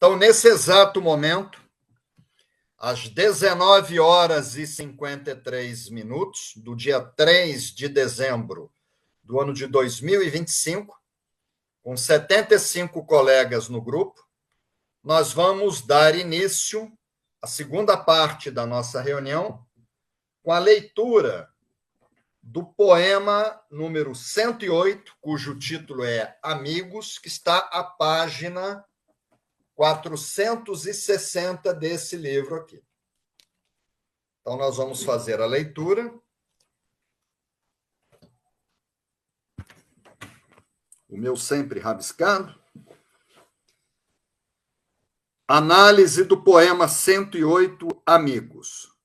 Então, nesse exato momento, às 19 horas e 53 minutos do dia 3 de dezembro do ano de 2025, com 75 colegas no grupo, nós vamos dar início à segunda parte da nossa reunião com a leitura do poema número 108, cujo título é Amigos, que está à página 460 desse livro aqui. Então, nós vamos fazer a leitura. O meu sempre rabiscado. Análise do poema 108, Amigos.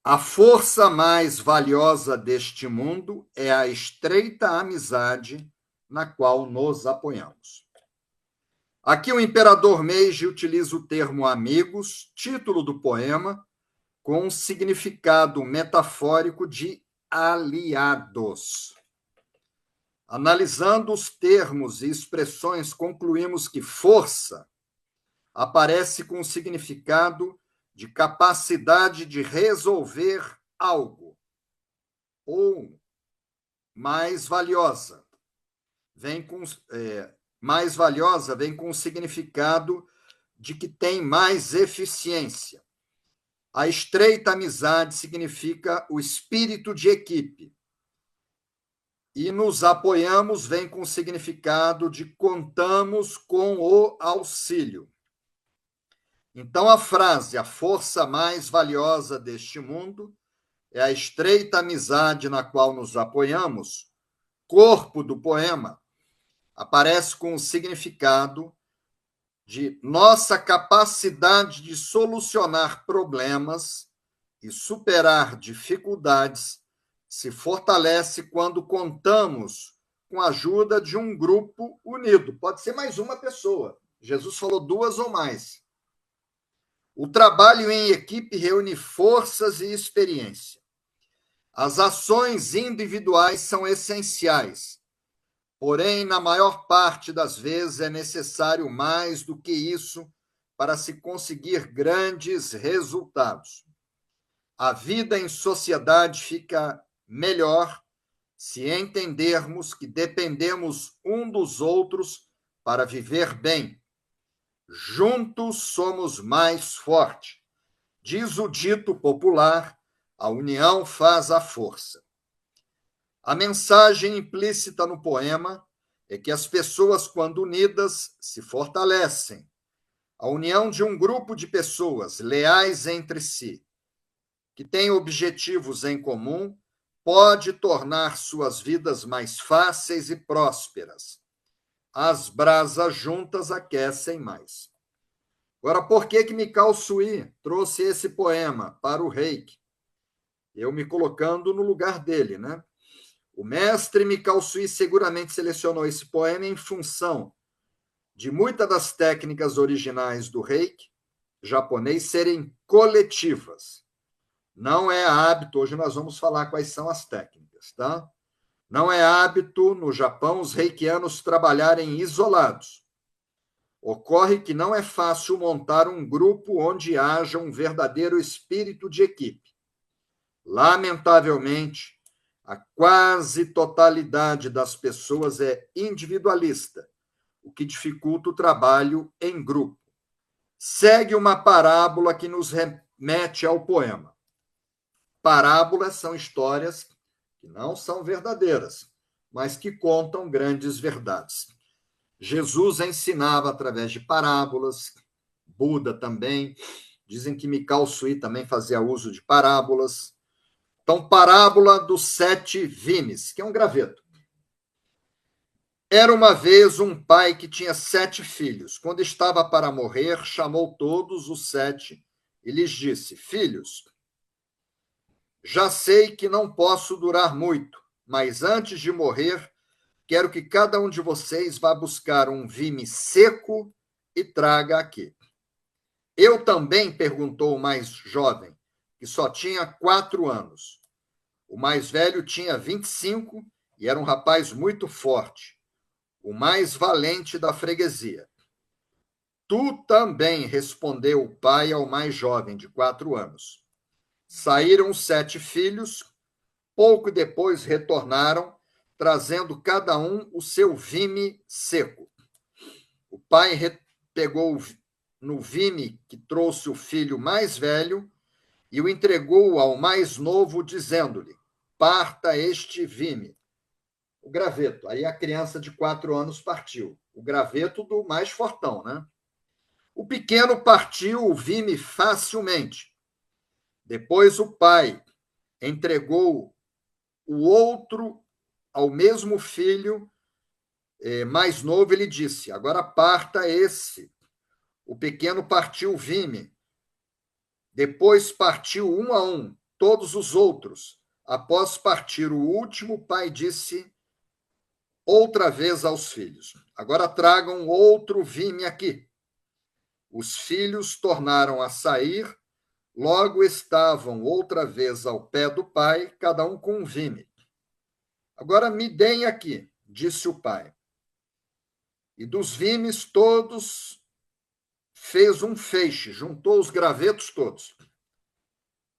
A força mais valiosa deste mundo é a estreita amizade na qual nos apoiamos. Aqui o imperador Meiji utiliza o termo amigos, título do poema, com um significado metafórico de aliados. Analisando os termos e expressões, concluímos que força aparece com o significado de capacidade de resolver algo, ou mais valiosa, vem com o significado de que tem mais eficiência. A estreita amizade significa o espírito de equipe. E nos apoiamos vem com o significado de contamos com o auxílio. Então, a frase, a força mais valiosa deste mundo é a estreita amizade na qual nos apoiamos, corpo do poema, aparece com o significado de nossa capacidade de solucionar problemas e superar dificuldades se fortalece quando contamos com a ajuda de um grupo unido. Pode ser mais uma pessoa. Jesus falou 2 ou mais. O trabalho em equipe reúne forças e experiência. As ações individuais são essenciais, porém, na maior parte das vezes, é necessário mais do que isso para se conseguir grandes resultados. A vida em sociedade fica melhor se entendermos que dependemos um dos outros para viver bem. Juntos somos mais fortes. Diz o dito popular, a união faz a força. A mensagem implícita no poema é que as pessoas, quando unidas, se fortalecem. A união de um grupo de pessoas leais entre si, que têm objetivos em comum, pode tornar suas vidas mais fáceis e prósperas. As brasas juntas aquecem mais. Agora, por que Mikao Sui trouxe esse poema para o Reiki? Eu me colocando no lugar dele, né? O mestre Mikao Sui seguramente selecionou esse poema em função de muitas das técnicas originais do Reiki japonês serem coletivas. Não é hábito, hoje nós vamos falar quais são as técnicas, tá? Não é hábito no Japão os reikianos trabalharem isolados. Ocorre que não é fácil montar um grupo onde haja um verdadeiro espírito de equipe. Lamentavelmente, a quase totalidade das pessoas é individualista, o que dificulta o trabalho em grupo. Segue uma parábola que nos remete ao poema. Parábolas são histórias que não são verdadeiras, mas que contam grandes verdades. Jesus ensinava através de parábolas, Buda também, dizem que Mikao Sui também fazia uso de parábolas. Então, parábola dos 7 vimes, que é um graveto. Era uma vez um pai que tinha 7 filhos. Quando estava para morrer, chamou todos os 7 e lhes disse: Filhos, já sei que não posso durar muito, mas antes de morrer, quero que cada um de vocês vá buscar um vime seco e traga aqui. Eu também, perguntou o mais jovem, que só tinha 4 anos. O mais velho tinha 25 e era um rapaz muito forte, o mais valente da freguesia. Tu também, respondeu o pai ao mais jovem, de 4 anos. Saíram os 7 filhos, pouco depois retornaram, trazendo cada um o seu vime seco. O pai pegou no vime que trouxe o filho mais velho e o entregou ao mais novo, dizendo-lhe: parta este vime. O graveto. Aí a criança de 4 anos partiu. O graveto do mais fortão, né? O pequeno partiu o vime facilmente. Depois o pai entregou o outro ao mesmo filho mais novo. Ele disse: agora parta esse. O pequeno partiu o vime. Depois partiu um a um todos os outros. Após partir o último, o pai disse outra vez aos filhos: agora tragam outro vime aqui. Os filhos tornaram a sair, logo estavam outra vez ao pé do pai, cada um com um vime. Agora me deem aqui, disse o pai. E dos vimes todos fez um feixe, juntou os gravetos todos,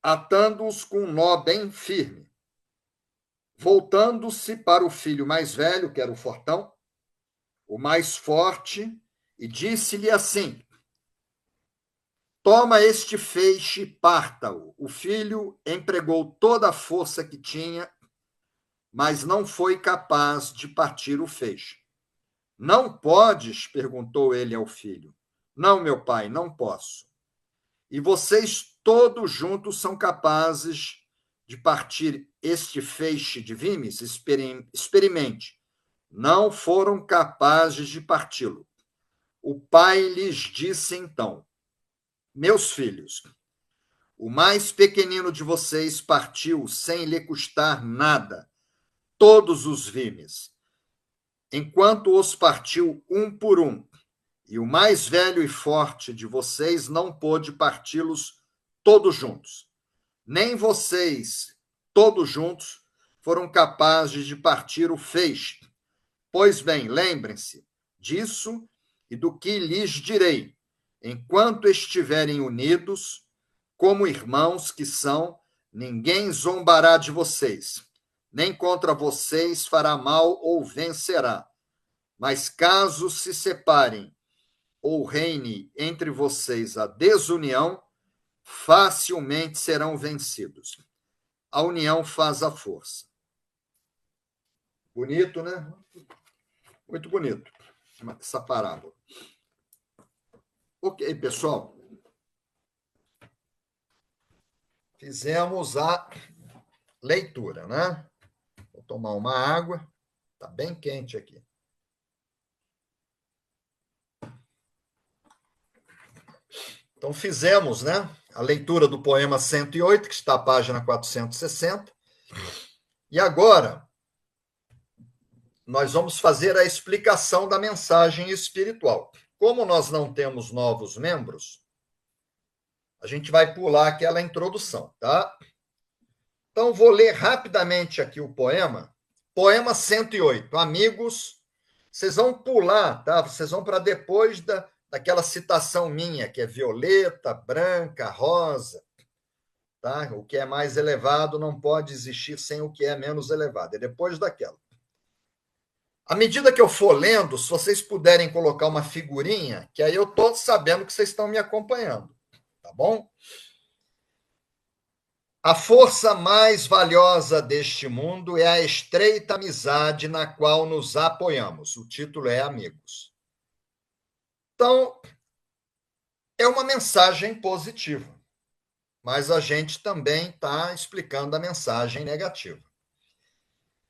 atando-os com um nó bem firme. Voltando-se para o filho mais velho, que era o fortão, o mais forte, e disse-lhe assim: toma este feixe e parta-o. O filho empregou toda a força que tinha, mas não foi capaz de partir o feixe. Não podes? Perguntou ele ao filho. Não, meu pai, não posso. E vocês todos juntos são capazes de partir este feixe de vimes? Experimente. Não foram capazes de parti-lo. O pai lhes disse então: meus filhos, o mais pequenino de vocês partiu sem lhe custar nada todos os vimes, enquanto os partiu um por um, e o mais velho e forte de vocês não pôde parti-los todos juntos. Nem vocês, todos juntos, foram capazes de partir o feixe. Pois bem, lembrem-se disso e do que lhes direi. Enquanto estiverem unidos, como irmãos que são, ninguém zombará de vocês, nem contra vocês fará mal ou vencerá. Mas caso se separem ou reine entre vocês a desunião, facilmente serão vencidos. A união faz a força. Bonito, né? Muito bonito essa parábola. Ok, pessoal. Fizemos a leitura, né? Vou tomar uma água. Está bem quente aqui. Então, fizemos, né, a leitura do poema 108, que está à página 460. E agora, nós vamos fazer a explicação da mensagem espiritual. Como nós não temos novos membros, a gente vai pular aquela introdução, tá? Então, vou ler rapidamente aqui o poema. Poema 108. Amigos, vocês vão pular, tá? Vocês vão para depois daquela citação minha, que é violeta, branca, rosa. Tá? O que é mais elevado não pode existir sem o que é menos elevado. É depois daquela. À medida que eu for lendo, se vocês puderem colocar uma figurinha, que aí eu estou sabendo que vocês estão me acompanhando. Tá bom? A força mais valiosa deste mundo é a estreita amizade na qual nos apoiamos. O título é Amigos. Então, é uma mensagem positiva, mas a gente também está explicando a mensagem negativa.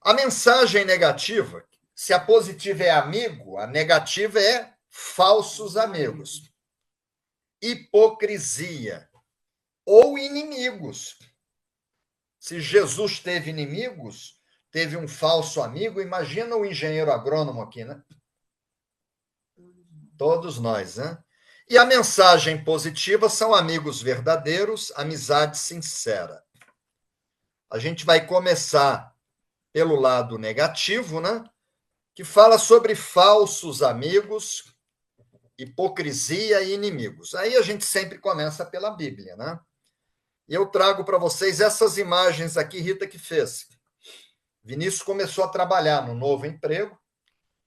A mensagem negativa, se a positiva é amigo, a negativa é falsos amigos, hipocrisia ou inimigos. Se Jesus teve inimigos, teve um falso amigo, imagina o engenheiro agrônomo aqui, né? Todos nós, né? E a mensagem positiva são amigos verdadeiros, amizade sincera. A gente vai começar pelo lado negativo, né? Que fala sobre falsos amigos hipocrisia e inimigos. Aí a gente sempre começa pela Bíblia, né? E eu trago para vocês essas imagens aqui, Rita que fez. Vinícius começou a trabalhar no novo emprego,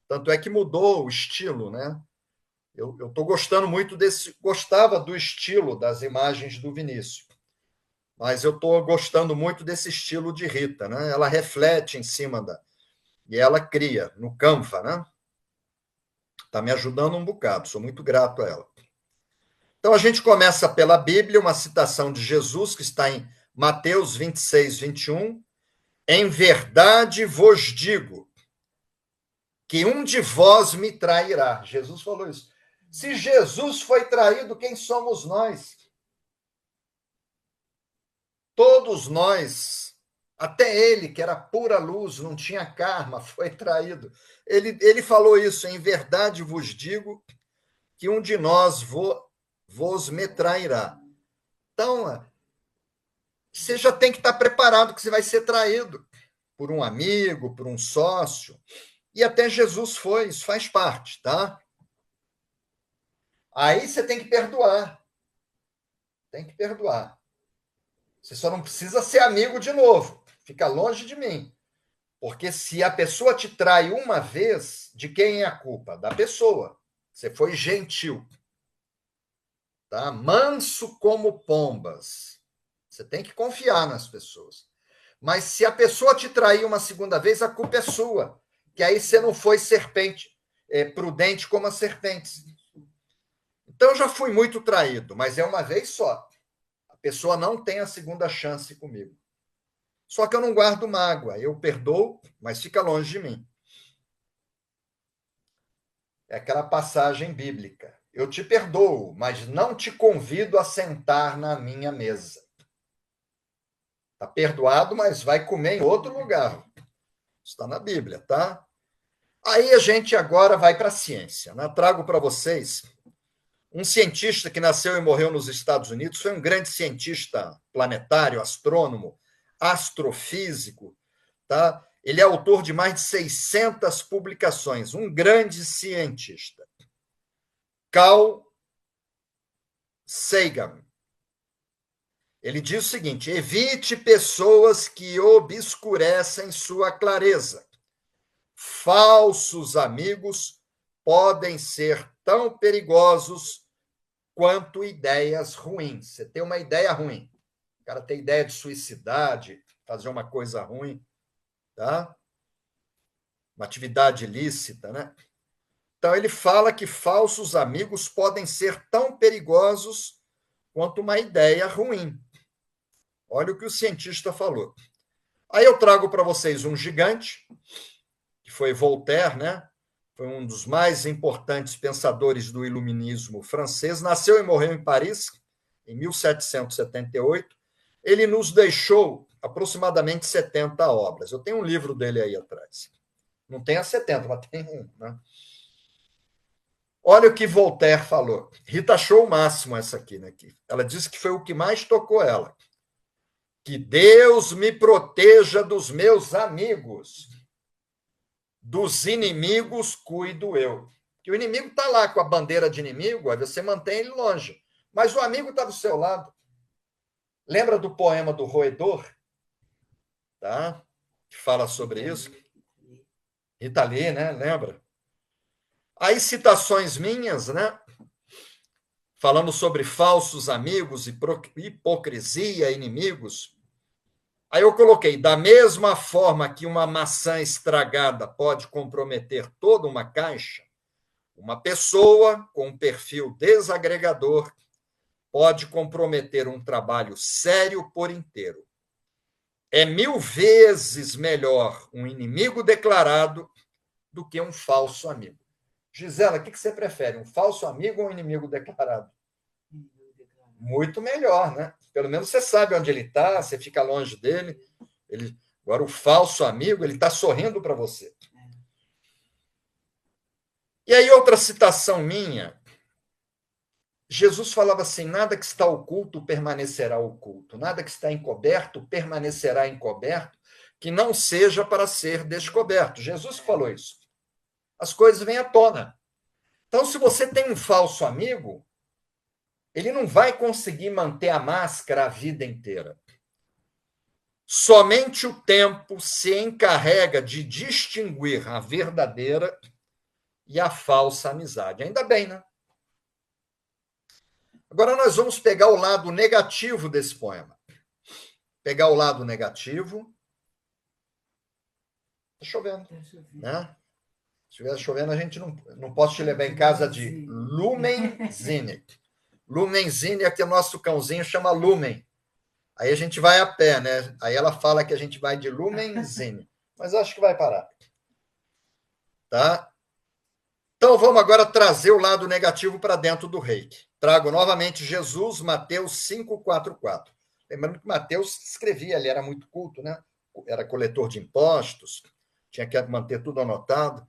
tanto é que mudou o estilo, né? Eu estou gostando muito gostava do estilo das imagens do Vinícius, mas eu estou gostando muito desse estilo de Rita, né? Ela reflete em cima e ela cria no Canva, né? Está me ajudando um bocado, sou muito grato a ela. Então a gente começa pela Bíblia, uma citação de Jesus que está em Mateus 26, 21. Em verdade vos digo que um de vós me trairá. Jesus falou isso. Se Jesus foi traído, quem somos nós? Todos nós, até ele, que era pura luz, não tinha karma, foi traído. Ele falou isso, em verdade vos digo que um de nós vos me trairá. Então, você já tem que estar preparado que você vai ser traído por um amigo, por um sócio. E até Jesus foi, isso faz parte, tá? Aí você tem que perdoar. Tem que perdoar. Você só não precisa ser amigo de novo. Fica longe de mim. Porque se a pessoa te trai uma vez, de quem é a culpa? Da pessoa. Você foi gentil. Tá? Manso como pombas. Você tem que confiar nas pessoas. Mas se a pessoa te trair uma segunda vez, a culpa é sua. Que aí você não foi prudente como as serpentes. Então, eu já fui muito traído, mas é uma vez só. A pessoa não tem a segunda chance comigo. Só que eu não guardo mágoa. Eu perdoo, mas fica longe de mim. É aquela passagem bíblica. Eu te perdoo, mas não te convido a sentar na minha mesa. Está perdoado, mas vai comer em outro lugar. Está na Bíblia, tá? Aí a gente agora vai para a ciência. Né? Trago para vocês um cientista que nasceu e morreu nos Estados Unidos, foi um grande cientista planetário, astrônomo, astrofísico, tá? Ele é autor de mais de 600 publicações, um grande cientista. Carl Sagan. Ele diz o seguinte: evite pessoas que obscurecem sua clareza. Falsos amigos podem ser tão perigosos quanto ideias ruins. Você tem uma ideia ruim, o cara tem ideia de suicidar, de fazer uma coisa ruim, tá? Uma atividade ilícita, né? Então, ele fala que falsos amigos podem ser tão perigosos quanto uma ideia ruim. Olha o que o cientista falou. Aí eu trago para vocês um gigante, que foi Voltaire, né? Foi um dos mais importantes pensadores do iluminismo francês, nasceu e morreu em Paris, em 1778. Ele nos deixou aproximadamente 70 obras. Eu tenho um livro dele aí atrás. Não tem as 70, mas tem um. Né? Olha o que Voltaire falou. Rita achou o máximo essa aqui, né? Ela disse que foi o que mais tocou ela. Que Deus me proteja dos meus amigos. Dos inimigos cuido eu. Que o inimigo está lá com a bandeira de inimigo, aí você mantém ele longe. Mas o amigo está do seu lado. Lembra do poema do Roedor? Tá? Que fala sobre isso. Rita Lee, né? Lembra? Aí citações minhas, né? Falando sobre falsos amigos, hipocrisia, inimigos. Aí eu coloquei, da mesma forma que uma maçã estragada pode comprometer toda uma caixa, uma pessoa com um perfil desagregador pode comprometer um trabalho sério por inteiro. É 1000 vezes melhor um inimigo declarado do que um falso amigo. Gisela, o que você prefere, um falso amigo ou um inimigo declarado? Muito melhor, né? Pelo menos você sabe onde ele está, você fica longe dele. Agora, o falso amigo, ele está sorrindo para você. E aí, outra citação minha, Jesus falava assim, nada que está oculto permanecerá oculto, nada que está encoberto permanecerá encoberto, que não seja para ser descoberto. Jesus falou isso. As coisas vêm à tona. Então, se você tem um falso amigo, ele não vai conseguir manter a máscara a vida inteira. Somente o tempo se encarrega de distinguir a verdadeira e a falsa amizade. Ainda bem, né? Agora nós vamos pegar o lado negativo desse poema. Pegar o lado negativo. Está chovendo, né? Se estiver chovendo, a gente não posso te levar em casa de Lumenzine. Lumenzine é que o nosso cãozinho chama Lumen. Aí a gente vai a pé, né? Aí ela fala que a gente vai de Lumenzine. Mas eu acho que vai parar. Tá? Então vamos agora trazer o lado negativo para dentro do reiki. Trago novamente Jesus, Mateus 5:4-4. Lembrando que Mateus escrevia, ele era muito culto, né? Era coletor de impostos, tinha que manter tudo anotado.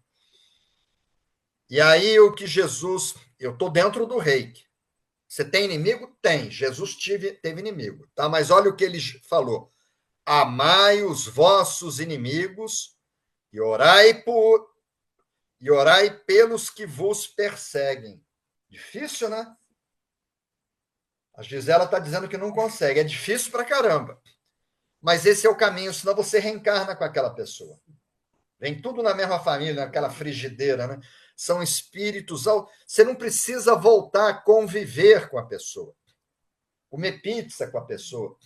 E aí o que Jesus... Eu estou dentro do reiki. Você tem inimigo? Tem. Jesus teve inimigo. Tá? Mas olha o que ele falou. Amai os vossos inimigos e orai pelos que vos perseguem. Difícil, né? A Gisela está dizendo que não consegue. É difícil pra caramba. Mas esse é o caminho, senão você reencarna com aquela pessoa. Vem tudo na mesma família, naquela frigideira, né? São espíritos. Você não precisa voltar a conviver com a pessoa. Comer pizza com a pessoa.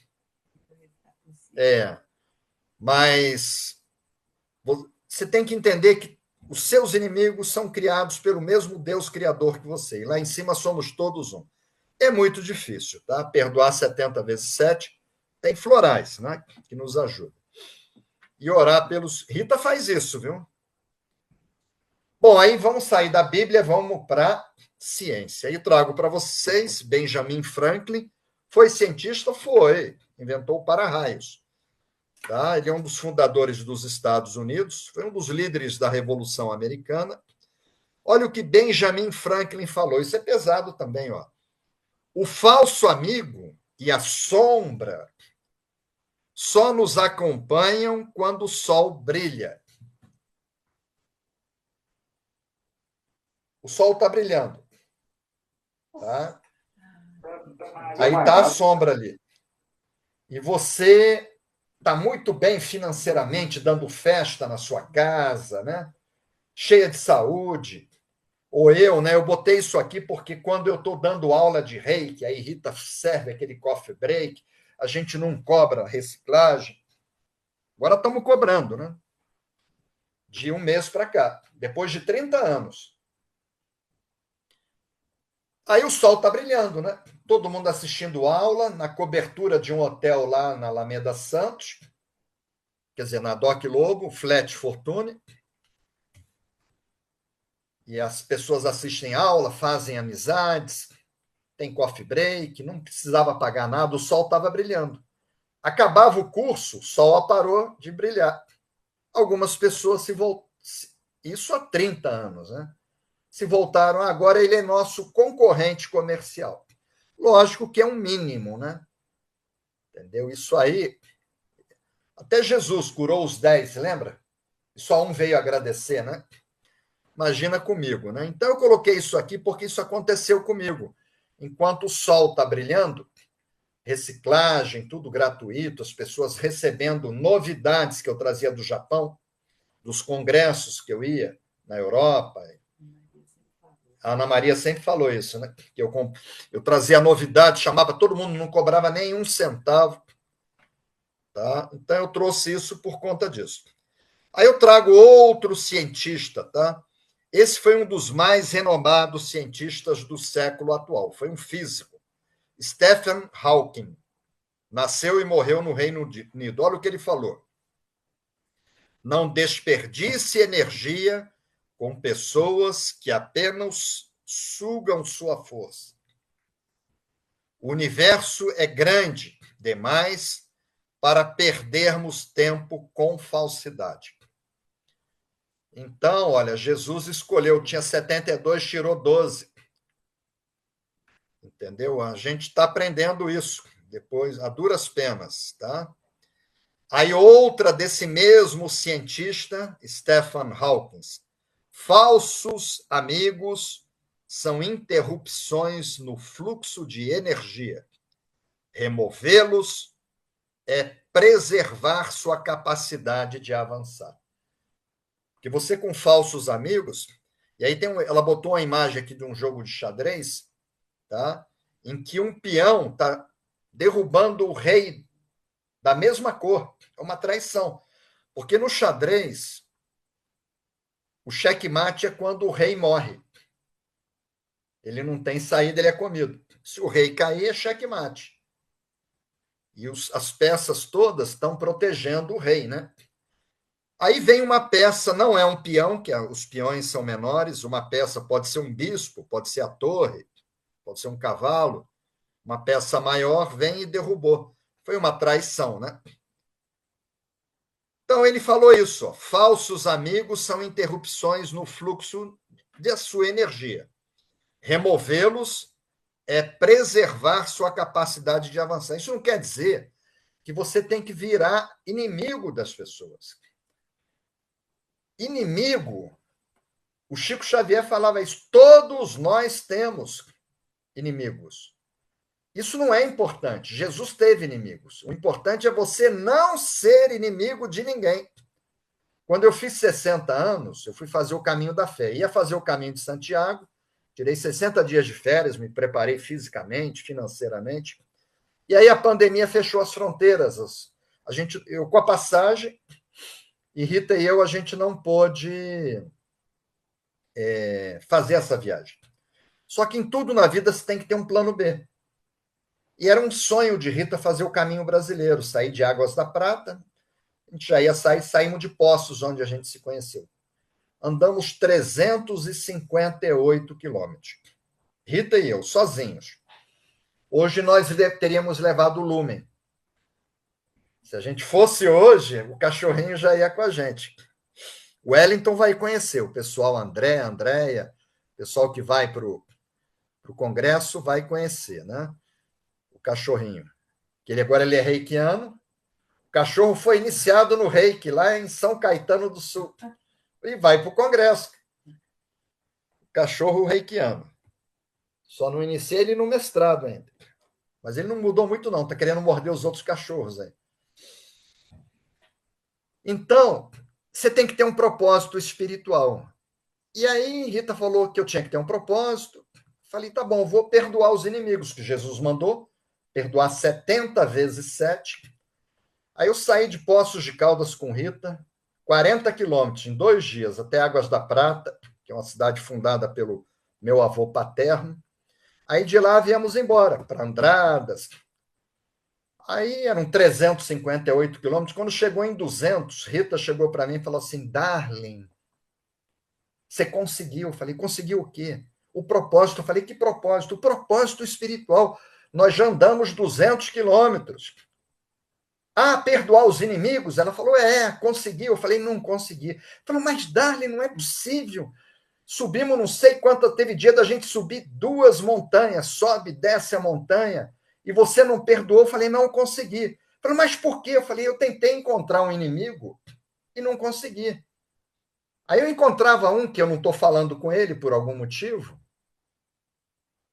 Mas você tem que entender que os seus inimigos são criados pelo mesmo Deus criador que você. E lá em cima somos todos um. É muito difícil, tá? Perdoar 70 vezes 7. Tem florais, né? Que nos ajudam. E orar pelos... Rita faz isso, viu? Bom, aí vamos sair da Bíblia, vamos para ciência. E trago para vocês Benjamin Franklin. Foi cientista? Foi. Inventou o para-raios. Tá? Ele é um dos fundadores dos Estados Unidos, foi um dos líderes da Revolução Americana. Olha o que Benjamin Franklin falou. Isso é pesado também, ó. O falso amigo e a sombra só nos acompanham quando o sol brilha. O sol está brilhando. Tá? Aí está a sombra ali. E você está muito bem financeiramente, dando festa na sua casa, né? Cheia de saúde. Ou eu, né? Eu botei isso aqui porque quando eu estou dando aula de reiki, a Rita serve aquele coffee break, a gente não cobra reciclagem. Agora estamos cobrando, né? De um mês para cá, depois de 30 anos. Aí o sol está brilhando, né? Todo mundo assistindo aula, na cobertura de um hotel lá na Alameda Santos, quer dizer, na Doc Lobo, Flat Fortune. E as pessoas assistem aula, fazem amizades, tem coffee break, não precisava pagar nada, o sol estava brilhando. Acabava o curso, o sol parou de brilhar. Algumas pessoas se voltaram, isso há 30 anos, né? Se voltaram, agora ele é nosso concorrente comercial. Lógico que é um mínimo, né? Entendeu? Isso aí, até Jesus curou os 10, lembra? E só um veio agradecer, né? Imagina comigo, né? Então eu coloquei isso aqui porque isso aconteceu comigo. Enquanto o sol está brilhando, reciclagem, tudo gratuito, as pessoas recebendo novidades que eu trazia do Japão, dos congressos que eu ia na Europa. A Ana Maria sempre falou isso, né? Que eu trazia novidade, chamava todo mundo, não cobrava nem um centavo. Tá? Então eu trouxe isso por conta disso. Aí eu trago outro cientista, tá? Esse foi um dos mais renomados cientistas do século atual. Foi um físico, Stephen Hawking. Nasceu e morreu no Reino Unido. Olha o que ele falou. Não desperdice energia com pessoas que apenas sugam sua força. O universo é grande demais para perdermos tempo com falsidade. Então, olha, Jesus escolheu, tinha 72, tirou 12. Entendeu? A gente está aprendendo isso depois, a duras penas, tá? Aí outra desse mesmo cientista, Stephen Hawking. Falsos amigos são interrupções no fluxo de energia. Removê-los é preservar sua capacidade de avançar. Porque você com falsos amigos, e aí ela botou uma imagem aqui de um jogo de xadrez, tá? Em que um peão está derrubando o rei da mesma cor. É uma traição. Porque no xadrez, o xeque-mate é quando o rei morre. Ele não tem saída, ele é comido. Se o rei cair, é xeque-mate. E as peças todas estão protegendo o rei, né? Aí vem uma peça, não é um peão, que os peões são menores, uma peça pode ser um bispo, pode ser a torre, pode ser um cavalo, uma peça maior vem e derrubou. Foi uma traição, né? Então ele falou isso, ó, falsos amigos são interrupções no fluxo de sua energia. Removê-los é preservar sua capacidade de avançar. Isso não quer dizer que você tem que virar inimigo das pessoas. Inimigo, o Chico Xavier falava isso, todos nós temos inimigos. Isso não é importante. Jesus teve inimigos. O importante é você não ser inimigo de ninguém. Quando eu fiz 60 anos, eu fui fazer o caminho da fé. Ia fazer o caminho de Santiago, tirei 60 dias de férias, me preparei fisicamente, financeiramente. E aí a pandemia fechou as fronteiras. Eu com a passagem, e Rita e eu, a gente não pôde fazer essa viagem. Só que em tudo na vida você tem que ter um plano B. E era um sonho de Rita fazer o caminho brasileiro, sair de Águas da Prata, a gente já ia saímos de Poços, onde a gente se conheceu. Andamos 358 quilômetros. Rita e eu, sozinhos. Hoje nós teríamos levado o Lumen. Se a gente fosse hoje, o cachorrinho já ia com a gente. O Wellington vai conhecer, o pessoal André, Andréia, o pessoal que vai para o congresso vai conhecer, né? O cachorrinho. Que agora ele é reikiano. O cachorro foi iniciado no reiki, lá em São Caetano do Sul. E vai para o congresso. O cachorro reikiano. Só não iniciei ele no mestrado ainda. Mas ele não mudou muito, não. Está querendo morder os outros cachorros aí. Então, você tem que ter um propósito espiritual. E aí, Rita falou que eu tinha que ter um propósito. Falei, tá bom, vou perdoar os inimigos, que Jesus mandou, perdoar 70 vezes 7. Aí eu saí de Poços de Caldas com Rita, 40 quilômetros em 2 dias, até Águas da Prata, que é uma cidade fundada pelo meu avô paterno. Aí de lá viemos embora, para Andradas. Aí eram 358 quilômetros. Quando chegou em 200, Rita chegou para mim e falou assim, Darling, você conseguiu. Eu falei, conseguiu o quê? O propósito. Eu falei, que propósito? O propósito espiritual. Nós já andamos 200 quilômetros. Ah, perdoar os inimigos? Ela falou, conseguiu. Eu falei, não consegui. Ela falou, mas Darling, não é possível. Subimos não sei quanto, teve dia da gente subir 2 montanhas, sobe, desce a montanha, e você não perdoou. Eu falei, não consegui. Eu falei, mas por quê? Eu falei, eu tentei encontrar um inimigo e não consegui. Aí eu encontrava um que eu não estou falando com ele por algum motivo,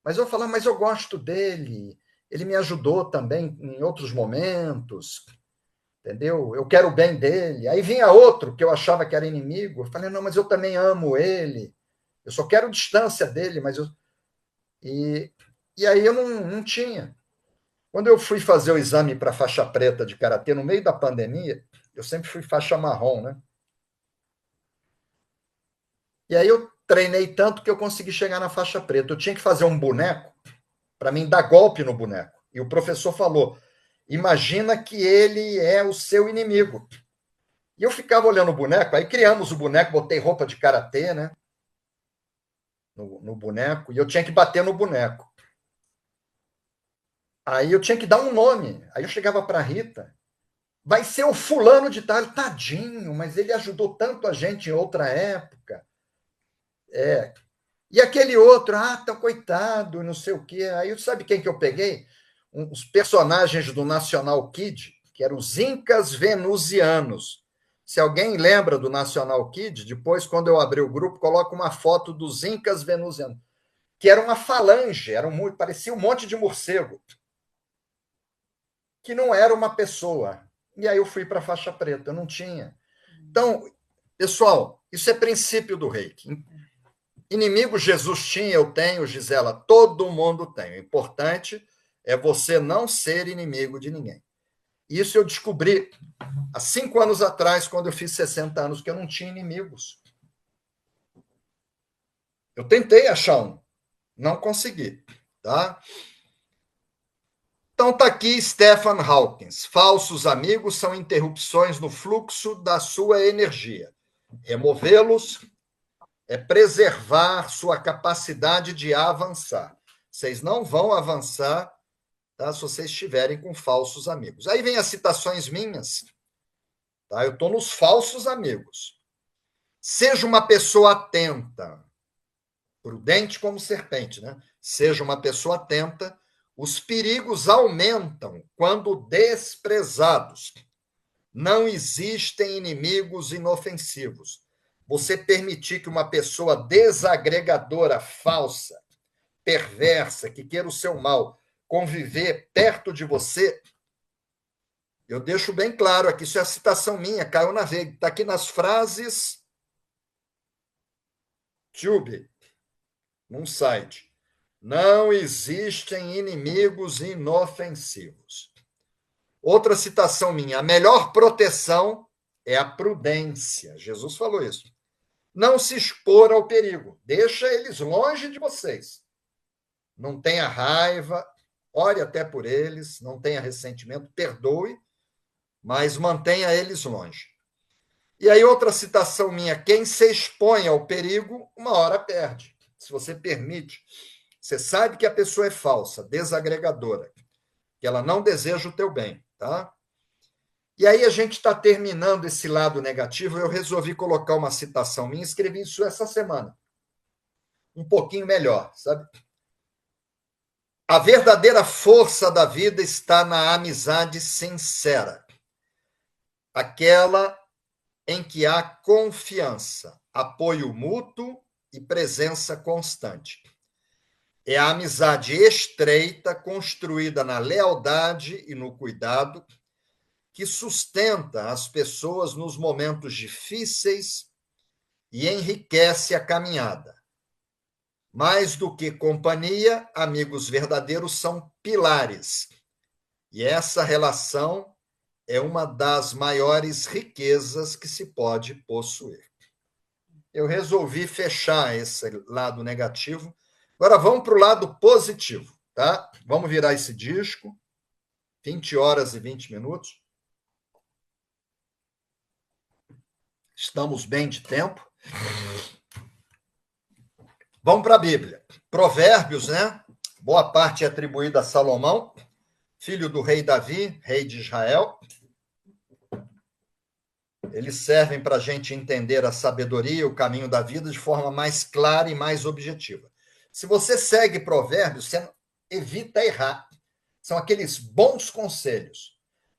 mas eu falava, mas eu gosto dele, ele me ajudou também em outros momentos, entendeu? Eu quero o bem dele. Aí vinha outro que eu achava que era inimigo, eu falei, não, mas eu também amo ele, eu só quero distância dele, mas eu... E aí eu não tinha. Quando eu fui fazer o exame para faixa preta de karatê, no meio da pandemia, eu sempre fui faixa marrom, né? E aí eu treinei tanto que eu consegui chegar na faixa preta. Eu tinha que fazer um boneco para mim dar golpe no boneco. E o professor falou, imagina que ele é o seu inimigo. E eu ficava olhando o boneco, aí criamos o boneco, botei roupa de karatê, né? No boneco, e eu tinha que bater no boneco. Aí eu tinha que dar um nome. Aí eu chegava para a Rita, vai ser o fulano de tal. Tadinho, mas ele ajudou tanto a gente em outra época. E aquele outro, tá coitado, não sei o quê. Aí sabe quem que eu peguei? Os personagens do National Kid, que eram os Incas Venusianos. Se alguém lembra do National Kid, depois, quando eu abrir o grupo, coloca uma foto dos Incas Venusianos. que era uma falange, parecia um monte de morcego, que não era uma pessoa. E aí eu fui para a faixa preta, eu não tinha. Então, pessoal, isso é princípio do Reiki. Inimigo Jesus tinha, eu tenho, Gisela, todo mundo tem. O importante é você não ser inimigo de ninguém. Isso eu descobri há 5 anos atrás, quando eu fiz 60 anos, que eu não tinha inimigos. Eu tentei achar um, não consegui, tá? Então tá aqui Stephen Hawking. Falsos amigos são interrupções no fluxo da sua energia. Removê-los é preservar sua capacidade de avançar. Vocês não vão avançar, tá, se vocês estiverem com falsos amigos. Aí vem as citações minhas. Tá? Eu estou nos falsos amigos. Seja uma pessoa atenta, prudente como serpente, né? Seja uma pessoa atenta. Os perigos aumentam quando desprezados. Não existem inimigos inofensivos. Você permitir que uma pessoa desagregadora, falsa, perversa, que queira o seu mal, conviver perto de você, eu deixo bem claro aqui, isso é a citação minha, caiu na rede, está aqui nas frases Tube, num site. Não existem inimigos inofensivos. Outra citação minha, a melhor proteção é a prudência. Jesus falou isso. Não se expor ao perigo. Deixa eles longe de vocês. Não tenha raiva, ore até por eles, não tenha ressentimento, perdoe, mas mantenha eles longe. E aí outra citação minha, quem se expõe ao perigo, uma hora perde. Se você permite, você sabe que a pessoa é falsa, desagregadora, que ela não deseja o teu bem, tá? E aí a gente está terminando esse lado negativo, eu resolvi colocar uma citação minha, escrevi isso essa semana. Um pouquinho melhor, sabe? A verdadeira força da vida está na amizade sincera. Aquela em que há confiança, apoio mútuo e presença constante. É a amizade estreita, construída na lealdade e no cuidado, que sustenta as pessoas nos momentos difíceis e enriquece a caminhada. Mais do que companhia, amigos verdadeiros são pilares. E essa relação é uma das maiores riquezas que se pode possuir. Eu resolvi fechar esse lado negativo. Agora vamos para o lado positivo, tá? Vamos virar esse disco. 20 horas e 20 minutos. Estamos bem de tempo. Vamos para a Bíblia. Provérbios, né? Boa parte é atribuída a Salomão, filho do rei Davi, rei de Israel. Eles servem para a gente entender a sabedoria, o caminho da vida de forma mais clara e mais objetiva. Se você segue Provérbios, você evita errar. São aqueles bons conselhos.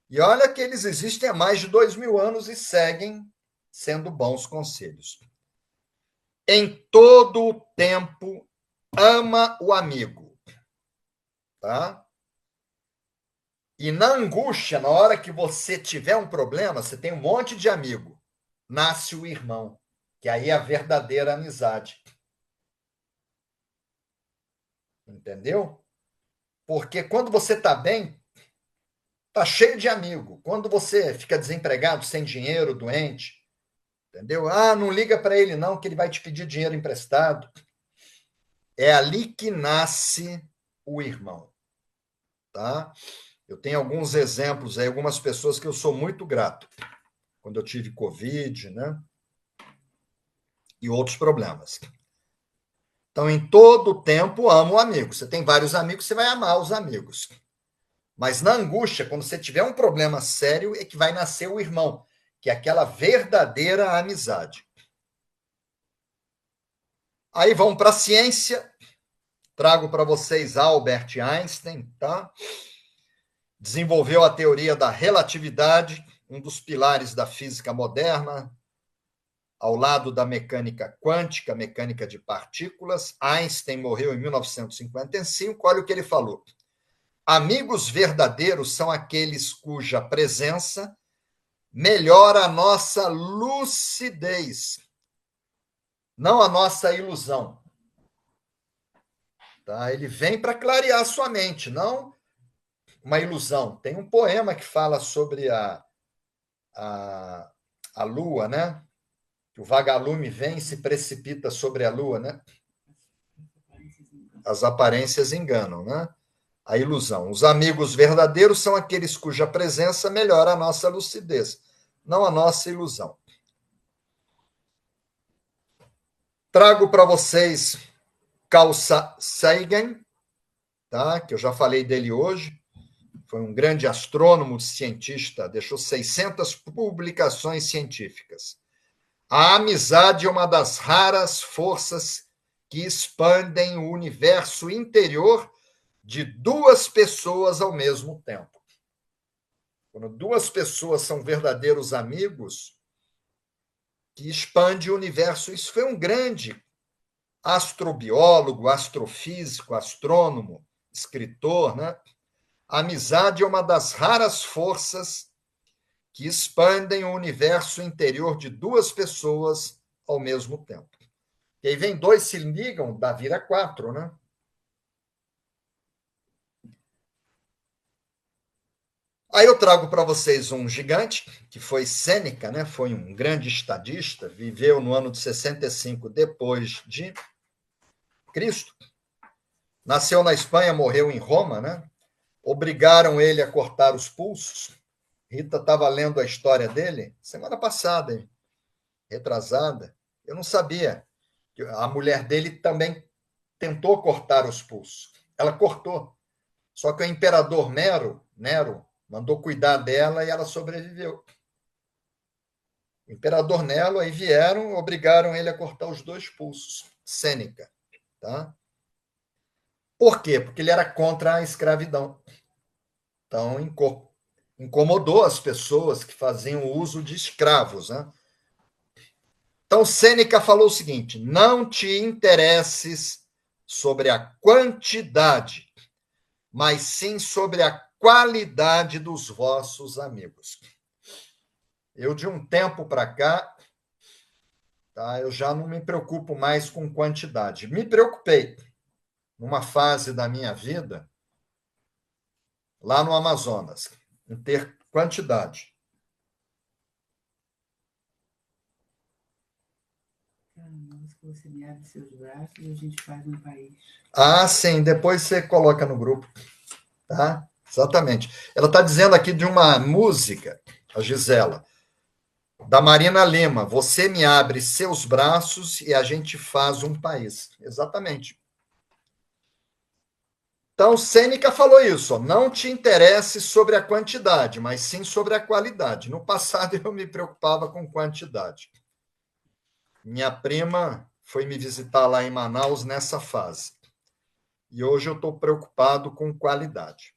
E olha que eles existem há mais de 2000 anos e seguem sendo bons conselhos. Em todo o tempo, ama o amigo. Tá? E na angústia, na hora que você tiver um problema, você tem um monte de amigo, nasce o irmão, que aí é a verdadeira amizade. Entendeu? Porque quando você está bem, está cheio de amigo. Quando você fica desempregado, sem dinheiro, doente, entendeu? Ah, não liga para ele não, que ele vai te pedir dinheiro emprestado. É ali que nasce o irmão. Tá? Eu tenho alguns exemplos aí, algumas pessoas que eu sou muito grato. Quando eu tive Covid, né? E outros problemas. Então, em todo tempo, amo o amigo. Você tem vários amigos, você vai amar os amigos. Mas na angústia, quando você tiver um problema sério, é que vai nascer o irmão, que é aquela verdadeira amizade. Aí vamos para a ciência. Trago para vocês Albert Einstein, tá? Desenvolveu a teoria da relatividade, um dos pilares da física moderna, ao lado da mecânica quântica, mecânica de partículas. Einstein morreu em 1955. Olha o que ele falou. Amigos verdadeiros são aqueles cuja presença melhora a nossa lucidez, não a nossa ilusão. Tá? Ele vem para clarear a sua mente, não uma ilusão. Tem um poema que fala sobre a lua, né? Que o vagalume vem e se precipita sobre a lua, né? As aparências enganam, né? A ilusão. Os amigos verdadeiros são aqueles cuja presença melhora a nossa lucidez, não a nossa ilusão. Trago para vocês Carl Sagan, tá? Que eu já falei dele hoje. Foi um grande astrônomo, cientista, deixou 600 publicações científicas. A amizade é uma das raras forças que expandem o universo interior de duas pessoas ao mesmo tempo. Quando duas pessoas são verdadeiros amigos, que expande o universo. Isso foi um grande astrobiólogo, astrofísico, astrônomo, escritor, né? A amizade é uma das raras forças que expandem o universo interior de duas pessoas ao mesmo tempo. E aí vem dois se ligam, dá vira quatro, né? Aí eu trago para vocês um gigante, que foi Sêneca, né? Foi um grande estadista, viveu no ano de 65 depois de Cristo. Nasceu na Espanha, morreu em Roma, né? Obrigaram ele a cortar os pulsos. Rita estava lendo a história dele semana passada, hein? Retrasada. Eu não sabia. A mulher dele também tentou cortar os pulsos. Ela cortou. Só que o imperador Nero, mandou cuidar dela e ela sobreviveu. O imperador Nero, aí vieram, obrigaram ele a cortar os dois pulsos. Sêneca. Tá? Por quê? Porque ele era contra a escravidão. Então, incomodou as pessoas que faziam uso de escravos. Né? Então, Sêneca falou o seguinte: não te interesses sobre a quantidade, mas sim sobre a qualidade dos vossos amigos. Eu, de um tempo para cá, tá, eu já não me preocupo mais com quantidade. Me preocupei numa fase da minha vida, lá no Amazonas, em ter quantidade. Você me abre seus braços e a gente faz um país. Ah, sim, depois você coloca no grupo. Tá? Exatamente. Ela está dizendo aqui de uma música, a Gisela, da Marina Lima. Você me abre seus braços e a gente faz um país. Exatamente. Então, Sêneca falou isso: ó, não te interesse sobre a quantidade, mas sim sobre a qualidade. No passado, eu me preocupava com quantidade. Minha prima foi me visitar lá em Manaus nessa fase. E hoje eu estou preocupado com qualidade.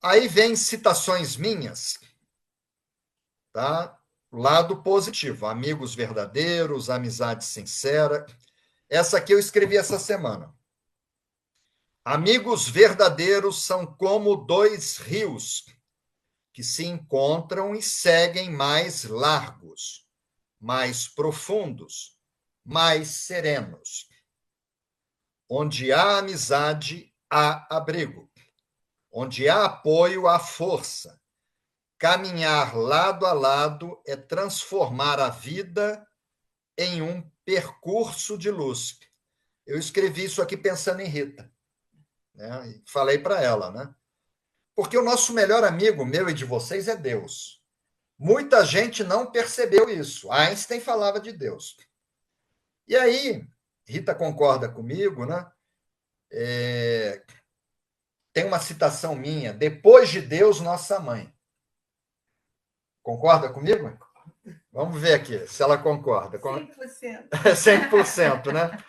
Aí vem citações minhas, tá? Lado positivo, amigos verdadeiros, amizade sincera. Essa aqui eu escrevi essa semana. Amigos verdadeiros são como dois rios que se encontram e seguem mais largos, mais profundos, mais serenos. Onde há amizade, há abrigo. Onde há apoio, há força. Caminhar lado a lado é transformar a vida em um percurso de luz. Eu escrevi isso aqui pensando em Rita, né? E falei para ela, né? Porque o nosso melhor amigo, meu e de vocês, é Deus. Muita gente não percebeu isso. Einstein falava de Deus. E aí, Rita concorda comigo, né? Tem uma citação minha: depois de Deus, nossa mãe. Concorda comigo? Vamos ver aqui se ela concorda. 100%. 100%, né?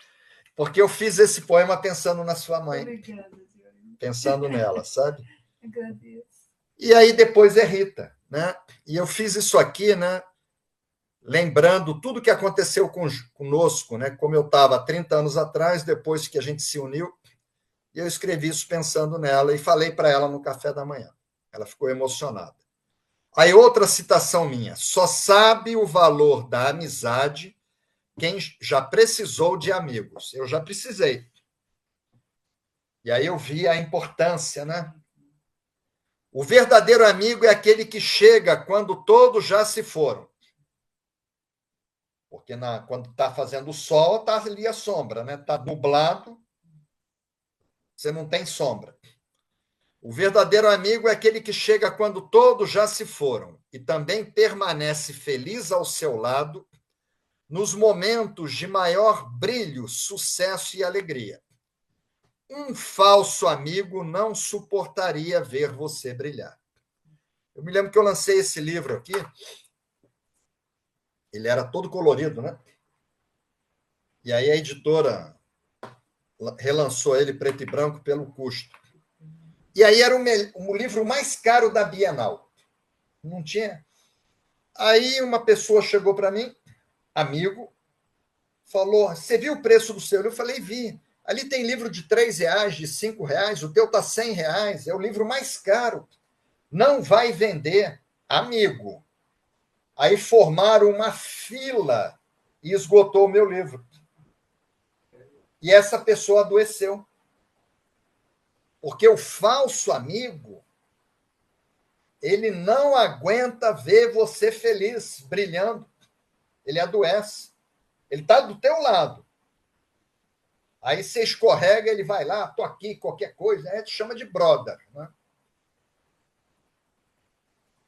Porque eu fiz esse poema pensando na sua mãe. Obrigada, senhora. Pensando nela, sabe? Agradeço. E aí depois é Rita, né? E eu fiz isso aqui, né? lembrando tudo que aconteceu conosco, né? Como eu estava 30 anos atrás, depois que a gente se uniu, e eu escrevi isso pensando nela e falei para ela no café da manhã. Ela ficou emocionada. Aí outra citação minha: só sabe o valor da amizade quem já precisou de amigos. Eu já precisei. E aí eu vi a importância, né? O verdadeiro amigo é aquele que chega quando todos já se foram. Porque quando está fazendo sol, está ali a sombra, né? Está nublado, você não tem sombra. O verdadeiro amigo é aquele que chega quando todos já se foram e também permanece feliz ao seu lado nos momentos de maior brilho, sucesso e alegria. Um falso amigo não suportaria ver você brilhar. Eu me lembro que eu lancei esse livro aqui, ele era todo colorido, né? E aí a editora relançou ele preto e branco pelo custo. E aí era o livro mais caro da Bienal. Não tinha. Aí uma pessoa chegou para mim, amigo, falou: você viu o preço do seu? Eu falei: vi. Ali tem livro de R$3, de R$5, o teu está R$100, é o livro mais caro. Não vai vender, amigo. Aí formaram uma fila e esgotou o meu livro. E essa pessoa adoeceu. Porque o falso amigo, ele não aguenta ver você feliz, brilhando. Ele adoece. Ele está do teu lado. Aí você escorrega, ele vai lá, tô aqui, qualquer coisa, a gente chama de brother, né?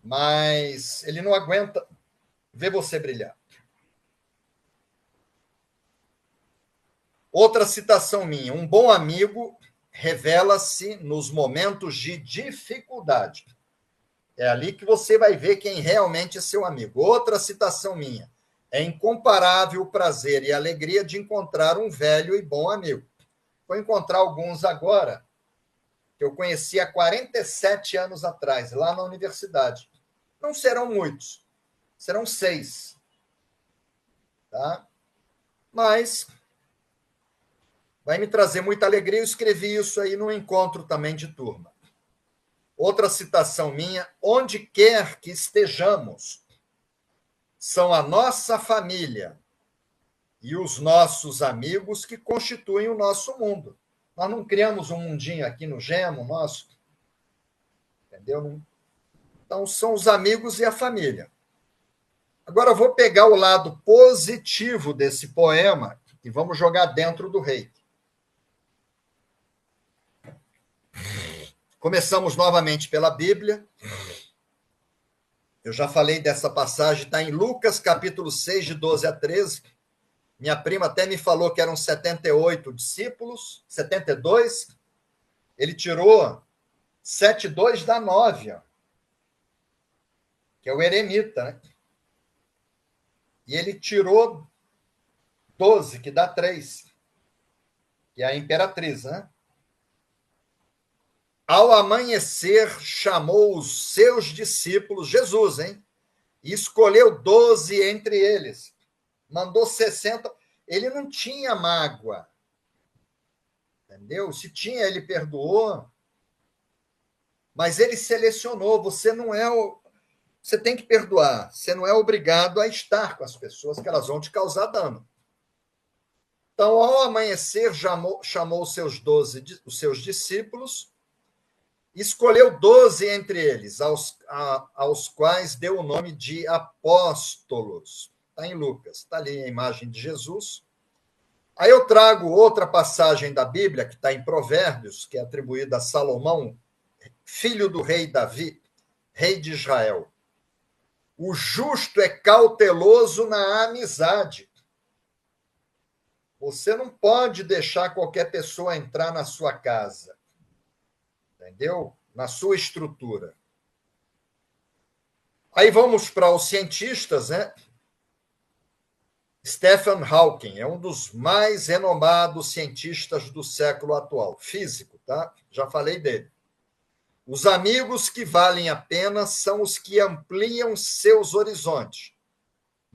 Mas ele não aguenta ver você brilhar. Outra citação minha: um bom amigo revela-se nos momentos de dificuldade. É ali que você vai ver quem realmente é seu amigo. Outra citação minha: é incomparável o prazer e a alegria de encontrar um velho e bom amigo. Vou encontrar alguns agora, que eu conheci há 47 anos atrás, lá na universidade. Não serão muitos, serão 6. Tá? Mas vai me trazer muita alegria. Eu escrevi isso aí no encontro também de turma. Outra citação minha: onde quer que estejamos, são a nossa família e os nossos amigos que constituem o nosso mundo. Nós não criamos um mundinho aqui no Gemo nosso, entendeu? Então, são os amigos e a família. Agora, eu vou pegar o lado positivo desse poema e vamos jogar dentro do Reiki. Começamos novamente pela Bíblia. Eu já falei dessa passagem, está em Lucas, capítulo 6, de 12 a 13. Minha prima até me falou que eram 78 discípulos, 72. Ele tirou 72 da 9, que é o eremita, né? E ele tirou 12, que dá 3, que é a imperatriz, né? Ao amanhecer, chamou os seus discípulos, Jesus, hein? E escolheu 12 entre eles. Mandou 60. Ele não tinha mágoa. Entendeu? Se tinha, ele perdoou. Mas ele selecionou. Você não é o... Você tem que perdoar. Você não é obrigado a estar com as pessoas, que elas vão te causar dano. Então, ao amanhecer, chamou os seus discípulos, escolheu 12 entre eles, aos quais deu o nome de apóstolos. Está em Lucas, está ali a imagem de Jesus. Aí eu trago outra passagem da Bíblia, que está em Provérbios, que é atribuída a Salomão, filho do rei Davi, rei de Israel. O justo é cauteloso na amizade. Você não pode deixar qualquer pessoa entrar na sua casa, entendeu? Na sua estrutura. Aí vamos para os cientistas, né? Stephen Hawking é um dos mais renomados cientistas do século atual, físico, tá? Já falei dele. Os amigos que valem a pena são os que ampliam seus horizontes,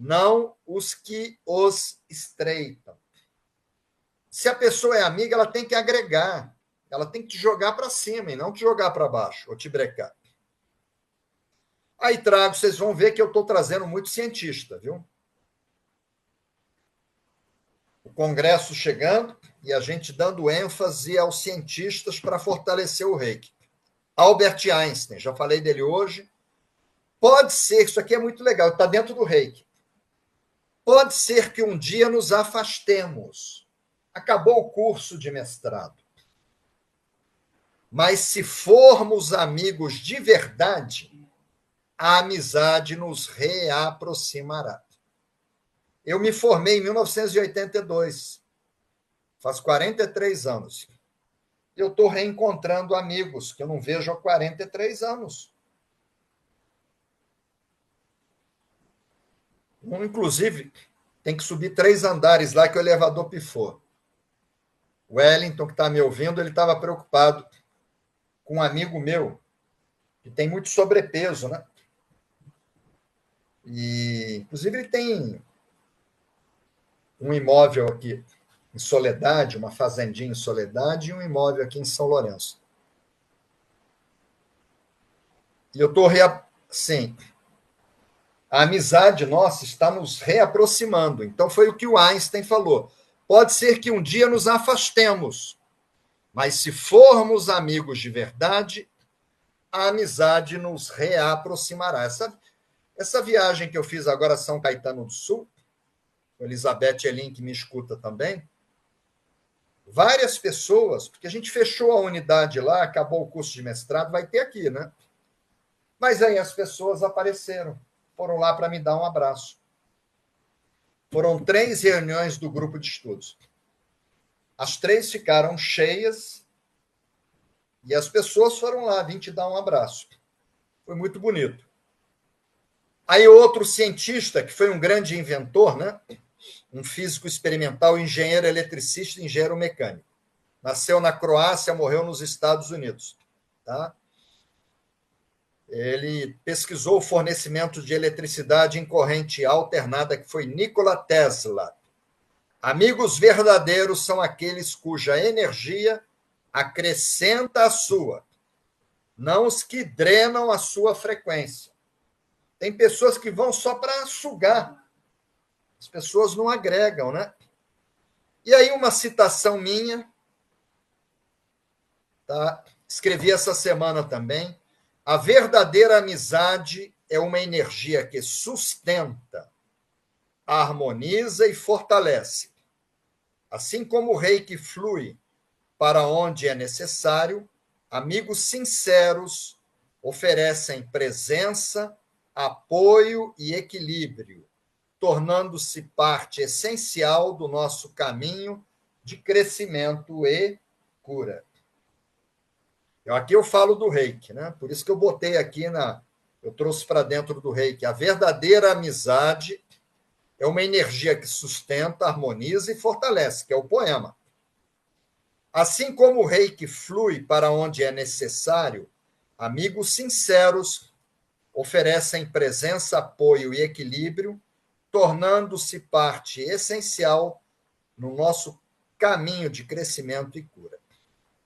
não os que os estreitam. Se a pessoa é amiga, ela tem que agregar, ela tem que te jogar para cima e não te jogar para baixo ou te brecar. Aí trago, vocês vão ver que eu estou trazendo muito cientista, viu? O Congresso chegando e a gente dando ênfase aos cientistas para fortalecer o reiki. Albert Einstein, já falei dele hoje. Pode ser, isso aqui é muito legal, está dentro do reiki. Pode ser que um dia nos afastemos. Acabou o curso de mestrado. Mas se formos amigos de verdade, a amizade nos reaproximará. Eu me formei em 1982, faz 43 anos. Eu estou reencontrando amigos que eu não vejo há 43 anos. Um, inclusive, tem que subir 3 andares lá que o elevador pifou. O Wellington, que está me ouvindo, ele estava preocupado com um amigo meu que tem muito sobrepeso, né? E, inclusive, ele tem um imóvel aqui em Soledade, uma fazendinha em Soledade, e um imóvel aqui em São Lourenço. E eu estou sim, a amizade nossa está nos reaproximando. Então, foi o que o Einstein falou. Pode ser que um dia nos afastemos, mas se formos amigos de verdade, a amizade nos reaproximará. Essa viagem que eu fiz agora a São Caetano do Sul, Elizabeth Elin, que me escuta também, várias pessoas, porque a gente fechou a unidade lá, acabou o curso de mestrado, vai ter aqui, né? Mas aí as pessoas apareceram, foram lá para me dar um abraço. Foram 3 reuniões do grupo de estudos. As 3 ficaram cheias e as pessoas foram lá vir te dar um abraço. Foi muito bonito. Aí outro cientista, que foi um grande inventor, né? Um físico experimental, engenheiro eletricista e engenheiro mecânico. Nasceu na Croácia, morreu nos Estados Unidos. Tá? Ele pesquisou o fornecimento de eletricidade em corrente alternada, que foi Nikola Tesla. Amigos verdadeiros são aqueles cuja energia acrescenta a sua, não os que drenam a sua frequência. Tem pessoas que vão só para sugar. As pessoas não agregam, né? E aí uma citação minha, tá? Escrevi essa semana também. A verdadeira amizade é uma energia que sustenta, harmoniza e fortalece. Assim como o reiki flui para onde é necessário, amigos sinceros oferecem presença, apoio e equilíbrio, tornando-se parte essencial do nosso caminho de crescimento e cura. Aqui eu falo do reiki, né? Por isso que eu botei aqui eu trouxe para dentro do reiki. A verdadeira amizade é uma energia que sustenta, harmoniza e fortalece, que é o poema. Assim como o reiki flui para onde é necessário, amigos sinceros oferecem presença, apoio e equilíbrio, tornando-se parte essencial no nosso caminho de crescimento e cura.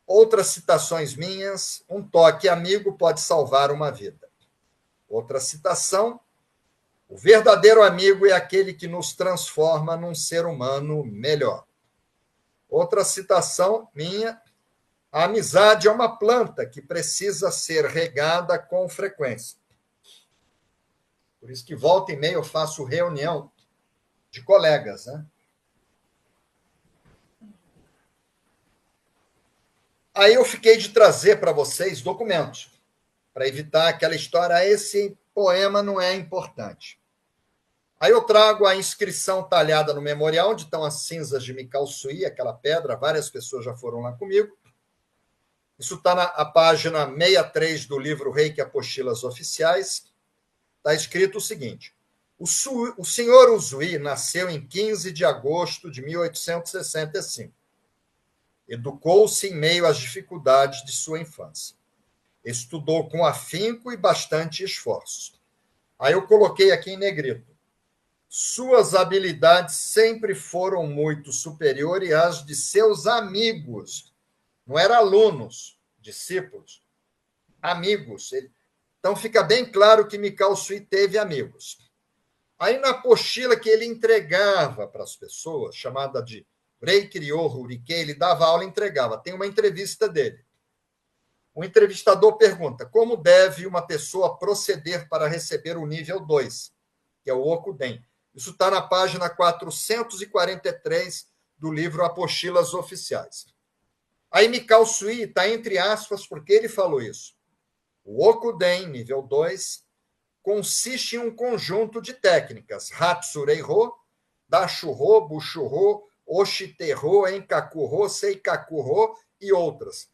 Outras citações minhas, um toque amigo pode salvar uma vida. Outra citação, o verdadeiro amigo é aquele que nos transforma num ser humano melhor. Outra citação minha, a amizade é uma planta que precisa ser regada com frequência. Por isso que volta e meia eu faço reunião de colegas, né? Aí eu fiquei de trazer para vocês documentos, para evitar aquela história, esse poema não é importante. Aí eu trago a inscrição talhada no memorial, onde estão as cinzas de Mikao Sui, aquela pedra, várias pessoas já foram lá comigo. Isso está na página 63 do livro Reiki Apostilas Oficiais. Está escrito o seguinte: o senhor Usui nasceu em 15 de agosto de 1865. Educou-se em meio às dificuldades de sua infância. Estudou com afinco e bastante esforço. Aí eu coloquei aqui em negrito. Suas habilidades sempre foram muito superiores às de seus amigos. Não eram alunos, discípulos, amigos. Então, fica bem claro que Mikao Sui teve amigos. Aí, na apostila que ele entregava para as pessoas, chamada de Reiki Ryoho Rikei, ele dava aula e entregava. Tem uma entrevista dele. O entrevistador pergunta: como deve uma pessoa proceder para receber o nível 2, que é o Okuden? Isso está na página 443 do livro Apostilas Oficiais. Aí Mikao Sui está entre aspas, porque ele falou isso. O Okuden, nível 2, consiste em um conjunto de técnicas: Hatsurei-ho, Dashu-ho, Bushu-ho, Oshite-ho, Enkaku-ho, Seikaku-ho e outras.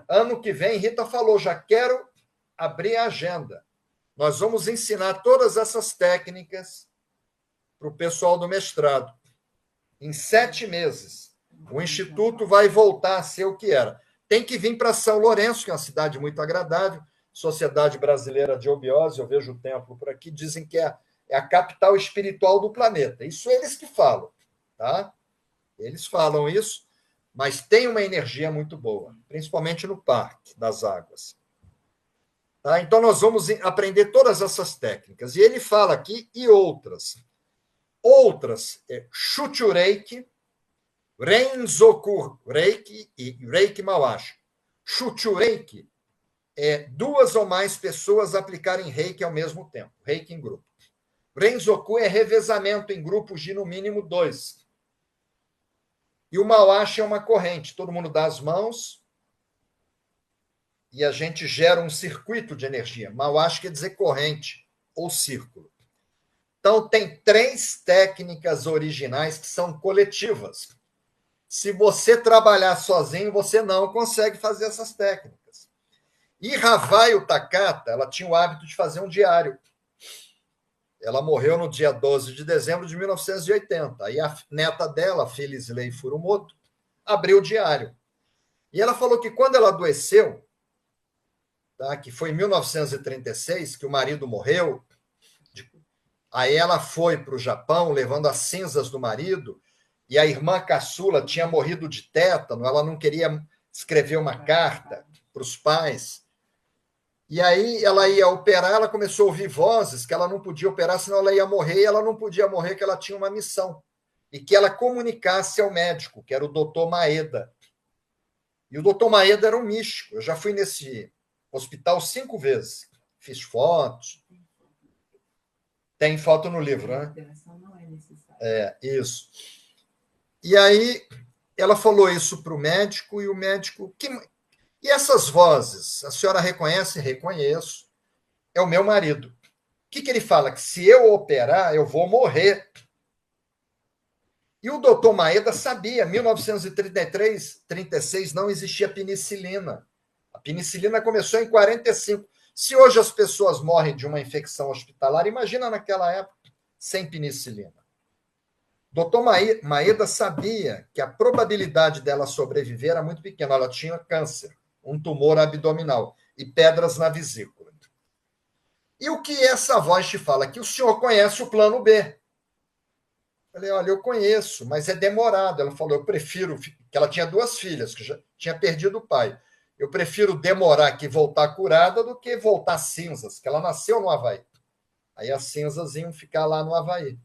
Ano que vem, Rita falou, já quero abrir a agenda. Nós vamos ensinar todas essas técnicas para o pessoal do mestrado. Em 7 meses, o Instituto vai voltar a ser o que era. Tem que vir para São Lourenço, que é uma cidade muito agradável, Sociedade Brasileira de Obiose, eu vejo o templo por aqui, dizem que é a capital espiritual do planeta. Isso eles que falam, tá? Eles falam isso, mas tem uma energia muito boa, principalmente no Parque das Águas. Tá? Então, nós vamos aprender todas essas técnicas. E ele fala aqui, e outras. Outras é Shuchu-reiki, Renzoku-reiki e Reiki Mawashi. Shuchu-reiki é 2 ou mais pessoas aplicarem reiki ao mesmo tempo, reiki em grupo. Renzoku é revezamento em grupos de no mínimo 2. E o Mawashi é uma corrente, todo mundo dá as mãos e a gente gera um circuito de energia. Mawashi quer dizer corrente ou círculo. Então, tem 3 técnicas originais que são coletivas. Se você trabalhar sozinho, você não consegue fazer essas técnicas. E Havaio Takata, ela tinha o hábito de fazer um diário. Ela morreu no dia 12 de dezembro de 1980. Aí a neta dela, Phyllis Furumoto, abriu o diário. E ela falou que quando ela adoeceu, tá, que foi em 1936, que o marido morreu, aí ela foi para o Japão levando as cinzas do marido, e a irmã caçula tinha morrido de tétano, ela não queria escrever uma carta para os pais. E aí ela ia operar, ela começou a ouvir vozes que ela não podia operar, senão ela ia morrer, e ela não podia morrer, que ela tinha uma missão. E que ela comunicasse ao médico, que era o doutor Maeda. E o doutor Maeda era um místico. Eu já fui nesse hospital 5 vezes. Fiz fotos. Tem foto no livro, né? É, isso. E aí ela falou isso para o médico, e o médico... E essas vozes, a senhora reconhece? Reconheço. É o meu marido. O que ele fala? Que se eu operar, eu vou morrer. E o doutor Maeda sabia, 1933, 36, não existia penicilina. A penicilina começou em 45. Se hoje as pessoas morrem de uma infecção hospitalar, imagina naquela época, sem penicilina. Doutor Maeda sabia que a probabilidade dela sobreviver era muito pequena. Ela tinha câncer, um tumor abdominal e pedras na vesícula. E o que essa voz te fala? Que o senhor conhece o plano B. Eu falei, olha, eu conheço, mas é demorado. Ela falou, eu prefiro... Que ela tinha 2 filhas, que já tinha perdido o pai. Eu prefiro demorar aqui voltar curada do que voltar cinzas, que ela nasceu no Havaí. Aí as cinzas iam ficar lá no Havaí.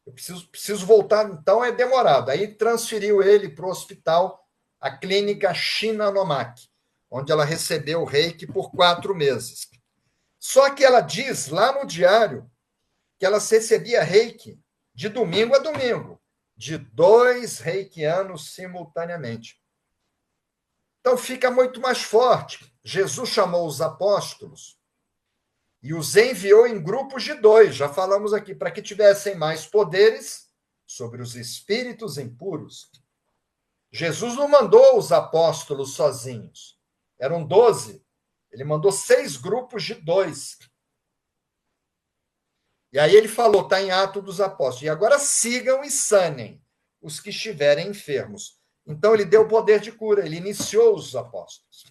Eu preciso voltar, então é demorado. Aí transferiu ele para o hospital, a clínica Shinanomaki, onde ela recebeu o reiki por 4 meses. Só que ela diz lá no diário que ela recebia reiki de domingo a domingo, de 2 reikianos simultaneamente. Então fica muito mais forte. Jesus chamou os apóstolos e os enviou em grupos de 2, já falamos aqui, para que tivessem mais poderes sobre os espíritos impuros. Jesus não mandou os apóstolos sozinhos. Eram 12. Ele mandou 6 grupos de 2. E aí ele falou, está em Atos dos Apóstolos. E agora sigam e sanem os que estiverem enfermos. Então ele deu poder de cura, ele iniciou os apóstolos.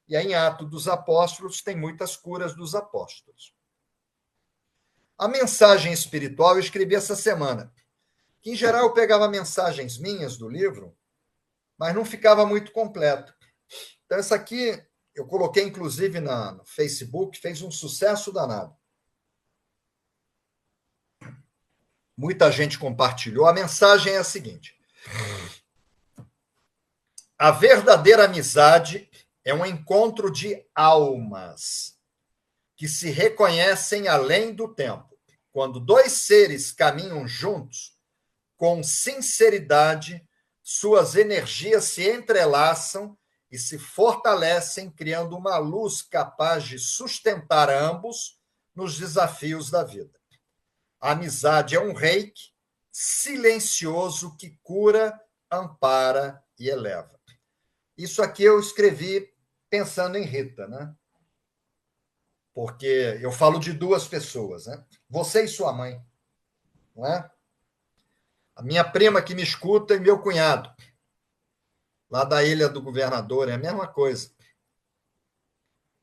E aí em Atos dos Apóstolos tem muitas curas dos apóstolos. A mensagem espiritual eu escrevi essa semana. Que, em geral, eu pegava mensagens minhas do livro, mas não ficava muito completo. Então, essa aqui eu coloquei, inclusive, no Facebook, fez um sucesso danado. Muita gente compartilhou. A mensagem é a seguinte: a verdadeira amizade é um encontro de almas que se reconhecem além do tempo. Quando dois seres caminham juntos, com sinceridade, suas energias se entrelaçam e se fortalecem, criando uma luz capaz de sustentar ambos nos desafios da vida. A amizade é um reiki silencioso que cura, ampara e eleva. Isso aqui eu escrevi pensando em Rita, né? Porque eu falo de duas pessoas, né? Você e sua mãe, não é? A minha prima que me escuta e meu cunhado, lá da Ilha do Governador, é a mesma coisa.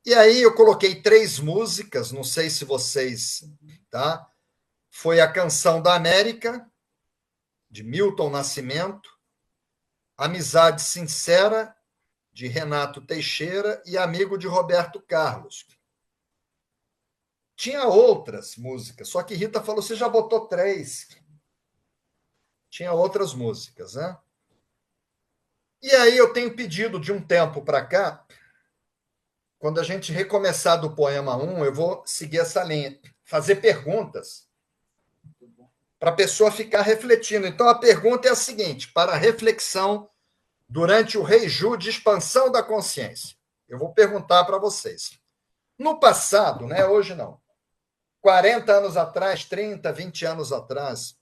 E aí eu coloquei 3 músicas, não sei se vocês, tá? Foi a Canção da América, de Milton Nascimento, Amizade Sincera, de Renato Teixeira, e Amigo, de Roberto Carlos. Tinha outras músicas, só que Rita falou: você já botou 3. Tinha outras músicas, né? E aí eu tenho pedido de um tempo para cá, quando a gente recomeçar do poema 1, eu vou seguir essa linha, fazer perguntas para a pessoa ficar refletindo. Então a pergunta é a seguinte: para a reflexão durante o Reiju de expansão da consciência. Eu vou perguntar para vocês. No passado, né, hoje não, 40 anos atrás, 30, 20 anos atrás,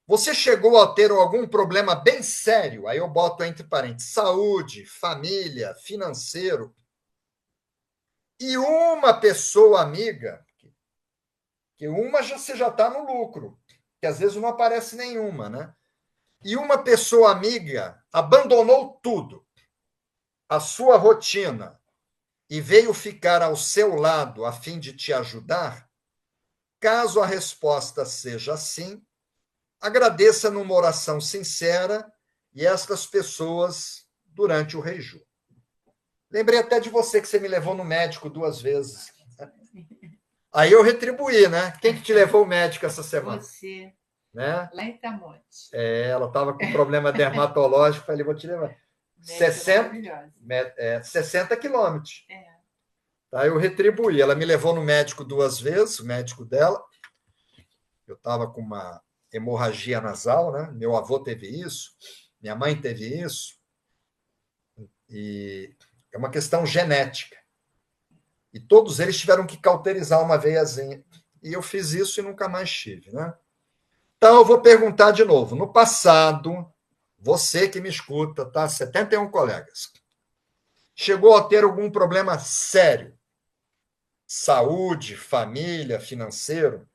você chegou a ter algum problema bem sério, aí eu boto entre parênteses, saúde, família, financeiro, e uma pessoa amiga, que uma você já está no lucro, que às vezes não aparece nenhuma, né? E uma pessoa amiga abandonou tudo, a sua rotina, e veio ficar ao seu lado a fim de te ajudar, caso a resposta seja sim, agradeça numa oração sincera e estas pessoas durante o Reiju. Lembrei até de você, que você me levou no médico 2 vezes. Aí eu retribuí, né? Quem que te levou ao médico essa semana? Você, Né? lá em Tamote. Ela estava com problema dermatológico, falei: vou te levar. 60 quilômetros. Aí eu retribuí. Ela me levou no médico 2 vezes, o médico dela. Eu estava com uma hemorragia nasal, né? Meu avô teve isso, minha mãe teve isso. E é uma questão genética. E todos eles tiveram que cauterizar uma veiazinha. E eu fiz isso e nunca mais tive, né? Então eu vou perguntar de novo. No passado, você que me escuta, tá? 71 colegas. Chegou a ter algum problema sério? Saúde, família, financeiro?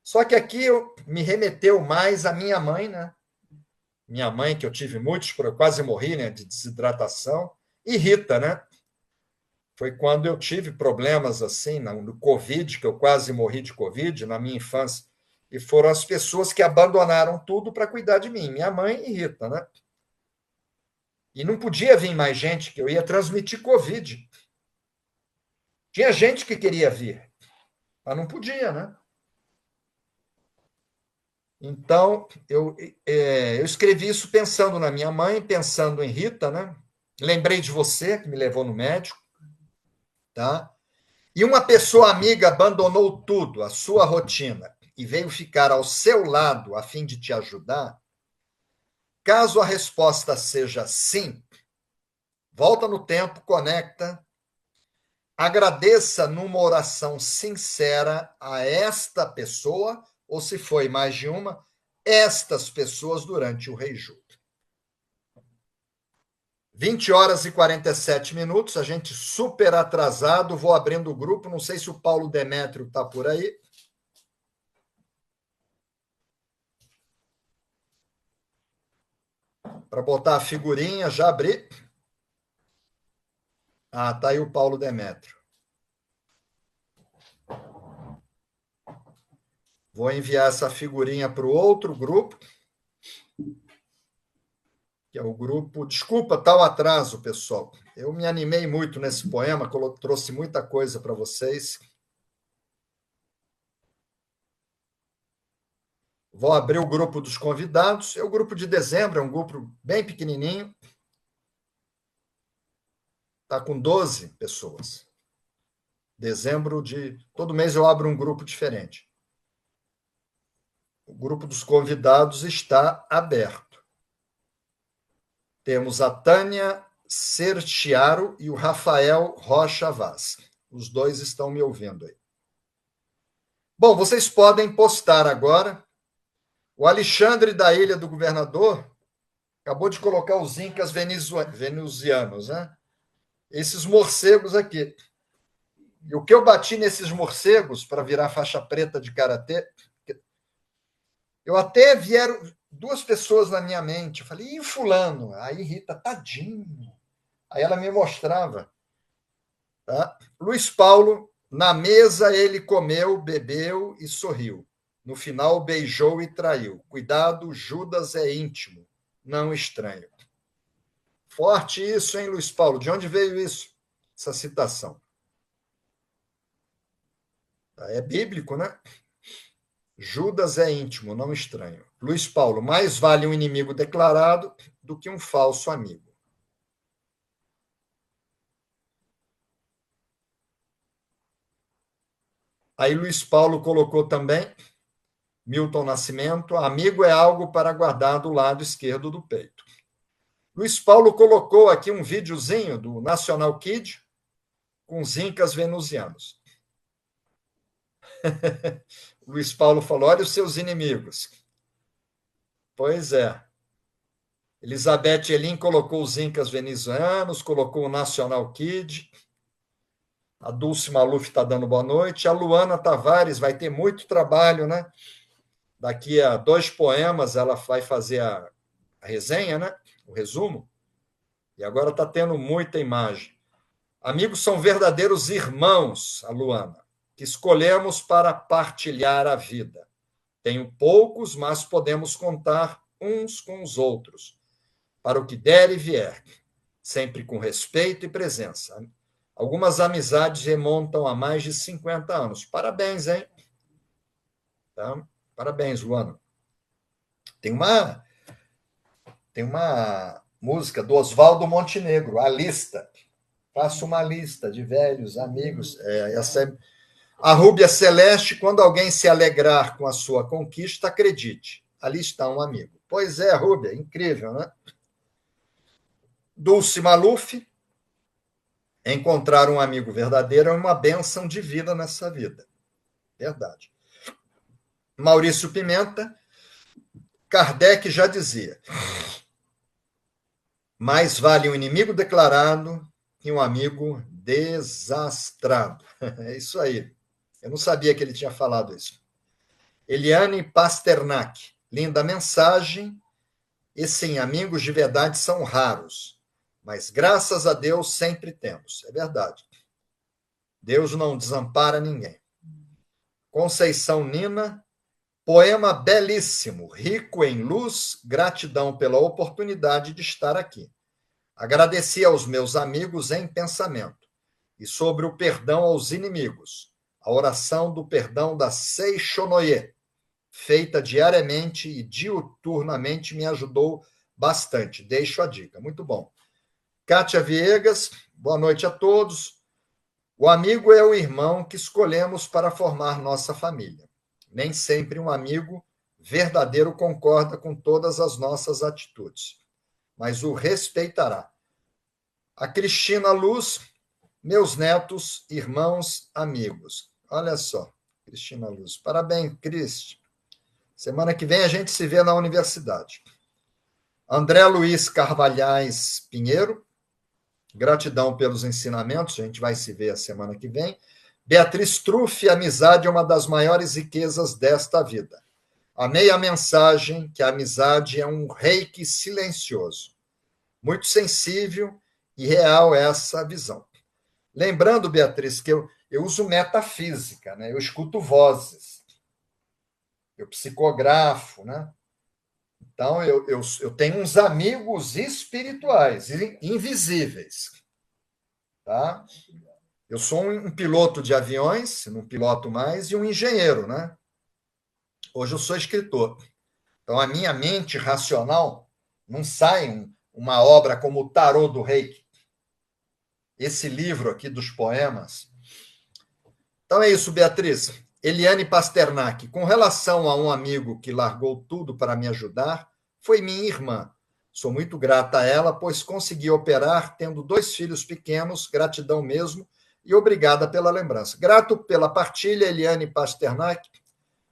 Só que aqui me remeteu mais a minha mãe, né? Minha mãe, que eu tive muitos, quase morri, né? De desidratação. E Rita, né? Foi quando eu tive problemas assim, no Covid, que eu quase morri de Covid na minha infância. E foram as pessoas que abandonaram tudo para cuidar de mim, minha mãe e Rita, né? E não podia vir mais gente, que eu ia transmitir Covid. Tinha gente que queria vir, mas não podia, né? Então, eu escrevi isso pensando na minha mãe, pensando em Rita, né? Lembrei de você, que me levou no médico, tá? E uma pessoa amiga abandonou tudo, a sua rotina, e veio ficar ao seu lado a fim de te ajudar. Caso a resposta seja sim, volta no tempo, conecta, agradeça numa oração sincera a esta pessoa, ou se foi mais de uma, estas pessoas durante o Reiju. 20 horas e 47 minutos, a gente super atrasado, vou abrindo o grupo, não sei se o Paulo Demétrio está por aí. Para botar a figurinha, já abri. Ah, tá aí o Paulo Demétrio. Vou enviar essa figurinha para o outro grupo, que é o grupo... Desculpa tal atraso, pessoal. Eu me animei muito nesse poema, trouxe muita coisa para vocês. Vou abrir o grupo dos convidados. É o grupo de dezembro, é um grupo bem pequenininho. Está com 12 pessoas. Dezembro de... Todo mês eu abro um grupo diferente. O grupo dos convidados está aberto. Temos a Tânia Serchiaro e o Rafael Rocha Vaz. Os dois estão me ouvindo aí. Bom, vocês podem postar agora. O Alexandre da Ilha do Governador acabou de colocar os incas venusianos, né? Esses morcegos aqui. E o que eu bati nesses morcegos para virar faixa preta de karatê, eu até vieram 2 pessoas na minha mente. Eu falei, e fulano? Aí Rita, tadinho. Aí ela me mostrava. Tá? Luiz Paulo, na mesa ele comeu, bebeu e sorriu. No final beijou e traiu. Cuidado, Judas é íntimo, não estranho. Forte isso, hein, Luiz Paulo? De onde veio isso? Essa citação. É bíblico, né? Judas é íntimo, não estranho. Luiz Paulo, mais vale um inimigo declarado do que um falso amigo. Aí Luiz Paulo colocou também, Milton Nascimento, amigo é algo para guardar do lado esquerdo do peito. Luiz Paulo colocou aqui um videozinho do National Kid com os incas venusianos. Luiz Paulo falou, olha os seus inimigos. Pois é. Elizabeth Elin colocou os incas venezuelanos, colocou o National Kid. A Dulce Maluf está dando boa noite. A Luana Tavares vai ter muito trabalho, né? Daqui a 2 poemas ela vai fazer a resenha, né? O resumo. E agora está tendo muita imagem. Amigos são verdadeiros irmãos, a Luana, que escolhemos para partilhar a vida. Tenho poucos, mas podemos contar uns com os outros, para o que der e vier, sempre com respeito e presença. Algumas amizades remontam a mais de 50 anos. Parabéns, hein? Tá? Parabéns, Luana. Tem uma música do Oswaldo Montenegro, A Lista. Faço uma lista de velhos amigos. A Rúbia Celeste, quando alguém se alegrar com a sua conquista, acredite, ali está um amigo. Pois é, Rúbia, incrível, né? Dulce Maluf, encontrar um amigo verdadeiro é uma bênção de vida nessa vida. Verdade. Maurício Pimenta, Kardec já dizia, mais vale um inimigo declarado que um amigo desastrado. É isso aí. Eu não sabia que ele tinha falado isso. Eliane Pasternak, linda mensagem. E sim, amigos de verdade são raros, mas graças a Deus sempre temos. É verdade. Deus não desampara ninguém. Conceição Nina, poema belíssimo, rico em luz, gratidão pela oportunidade de estar aqui. Agradeci aos meus amigos em pensamento e sobre o perdão aos inimigos, a oração do perdão da Seixonoye, feita diariamente e diuturnamente, me ajudou bastante. Deixo a dica. Muito bom. Kátia Viegas, boa noite a todos. O amigo é o irmão que escolhemos para formar nossa família. Nem sempre um amigo verdadeiro concorda com todas as nossas atitudes, mas o respeitará. A Cristina Luz, meus netos, irmãos, amigos. Olha só, Cristina Luz. Parabéns, Cris. Semana que vem a gente se vê na universidade. André Luiz Carvalhais Pinheiro, gratidão pelos ensinamentos, a gente vai se ver a semana que vem. Beatriz Truffi, amizade é uma das maiores riquezas desta vida. Amei a mensagem que a amizade é um reiki silencioso. Muito sensível e real essa visão. Lembrando, Beatriz, que eu uso metafísica, né? Eu escuto vozes. eu psicografo, né? Então, eu tenho uns amigos espirituais, invisíveis. Tá? Eu sou um piloto de aviões, não piloto mais, e um engenheiro, né? Hoje eu sou escritor. Então, a minha mente racional não sai uma obra como o Tarô do Reiki. Esse livro aqui dos poemas. Então é isso, Beatriz. Eliane Pasternak, com relação a um amigo que largou tudo para me ajudar, foi minha irmã. Sou muito grata a ela, pois consegui operar tendo 2 filhos pequenos, gratidão mesmo, e obrigada pela lembrança. Grato pela partilha, Eliane Pasternak.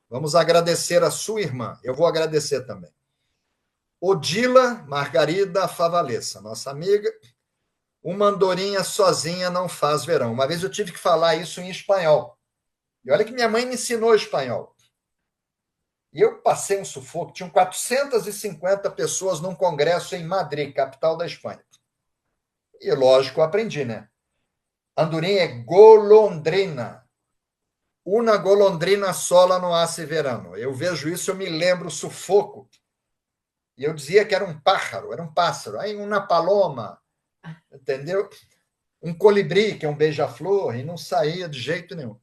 Vamos agradecer a sua irmã. Eu vou agradecer também. Odila Margarida Favalesa, nossa amiga. Uma andorinha sozinha não faz verão. Uma vez eu tive que falar isso em espanhol. E olha que minha mãe me ensinou espanhol. E eu passei um sufoco. Tinham 450 pessoas num congresso em Madrid, capital da Espanha. E, lógico, eu aprendi, né? Andorinha é golondrina. Una golondrina sola no hace verano. Eu vejo isso, eu me lembro o sufoco. E eu dizia que era um pássaro. Aí uma paloma, entendeu? Um colibri, que é um beija-flor, e não saía de jeito nenhum.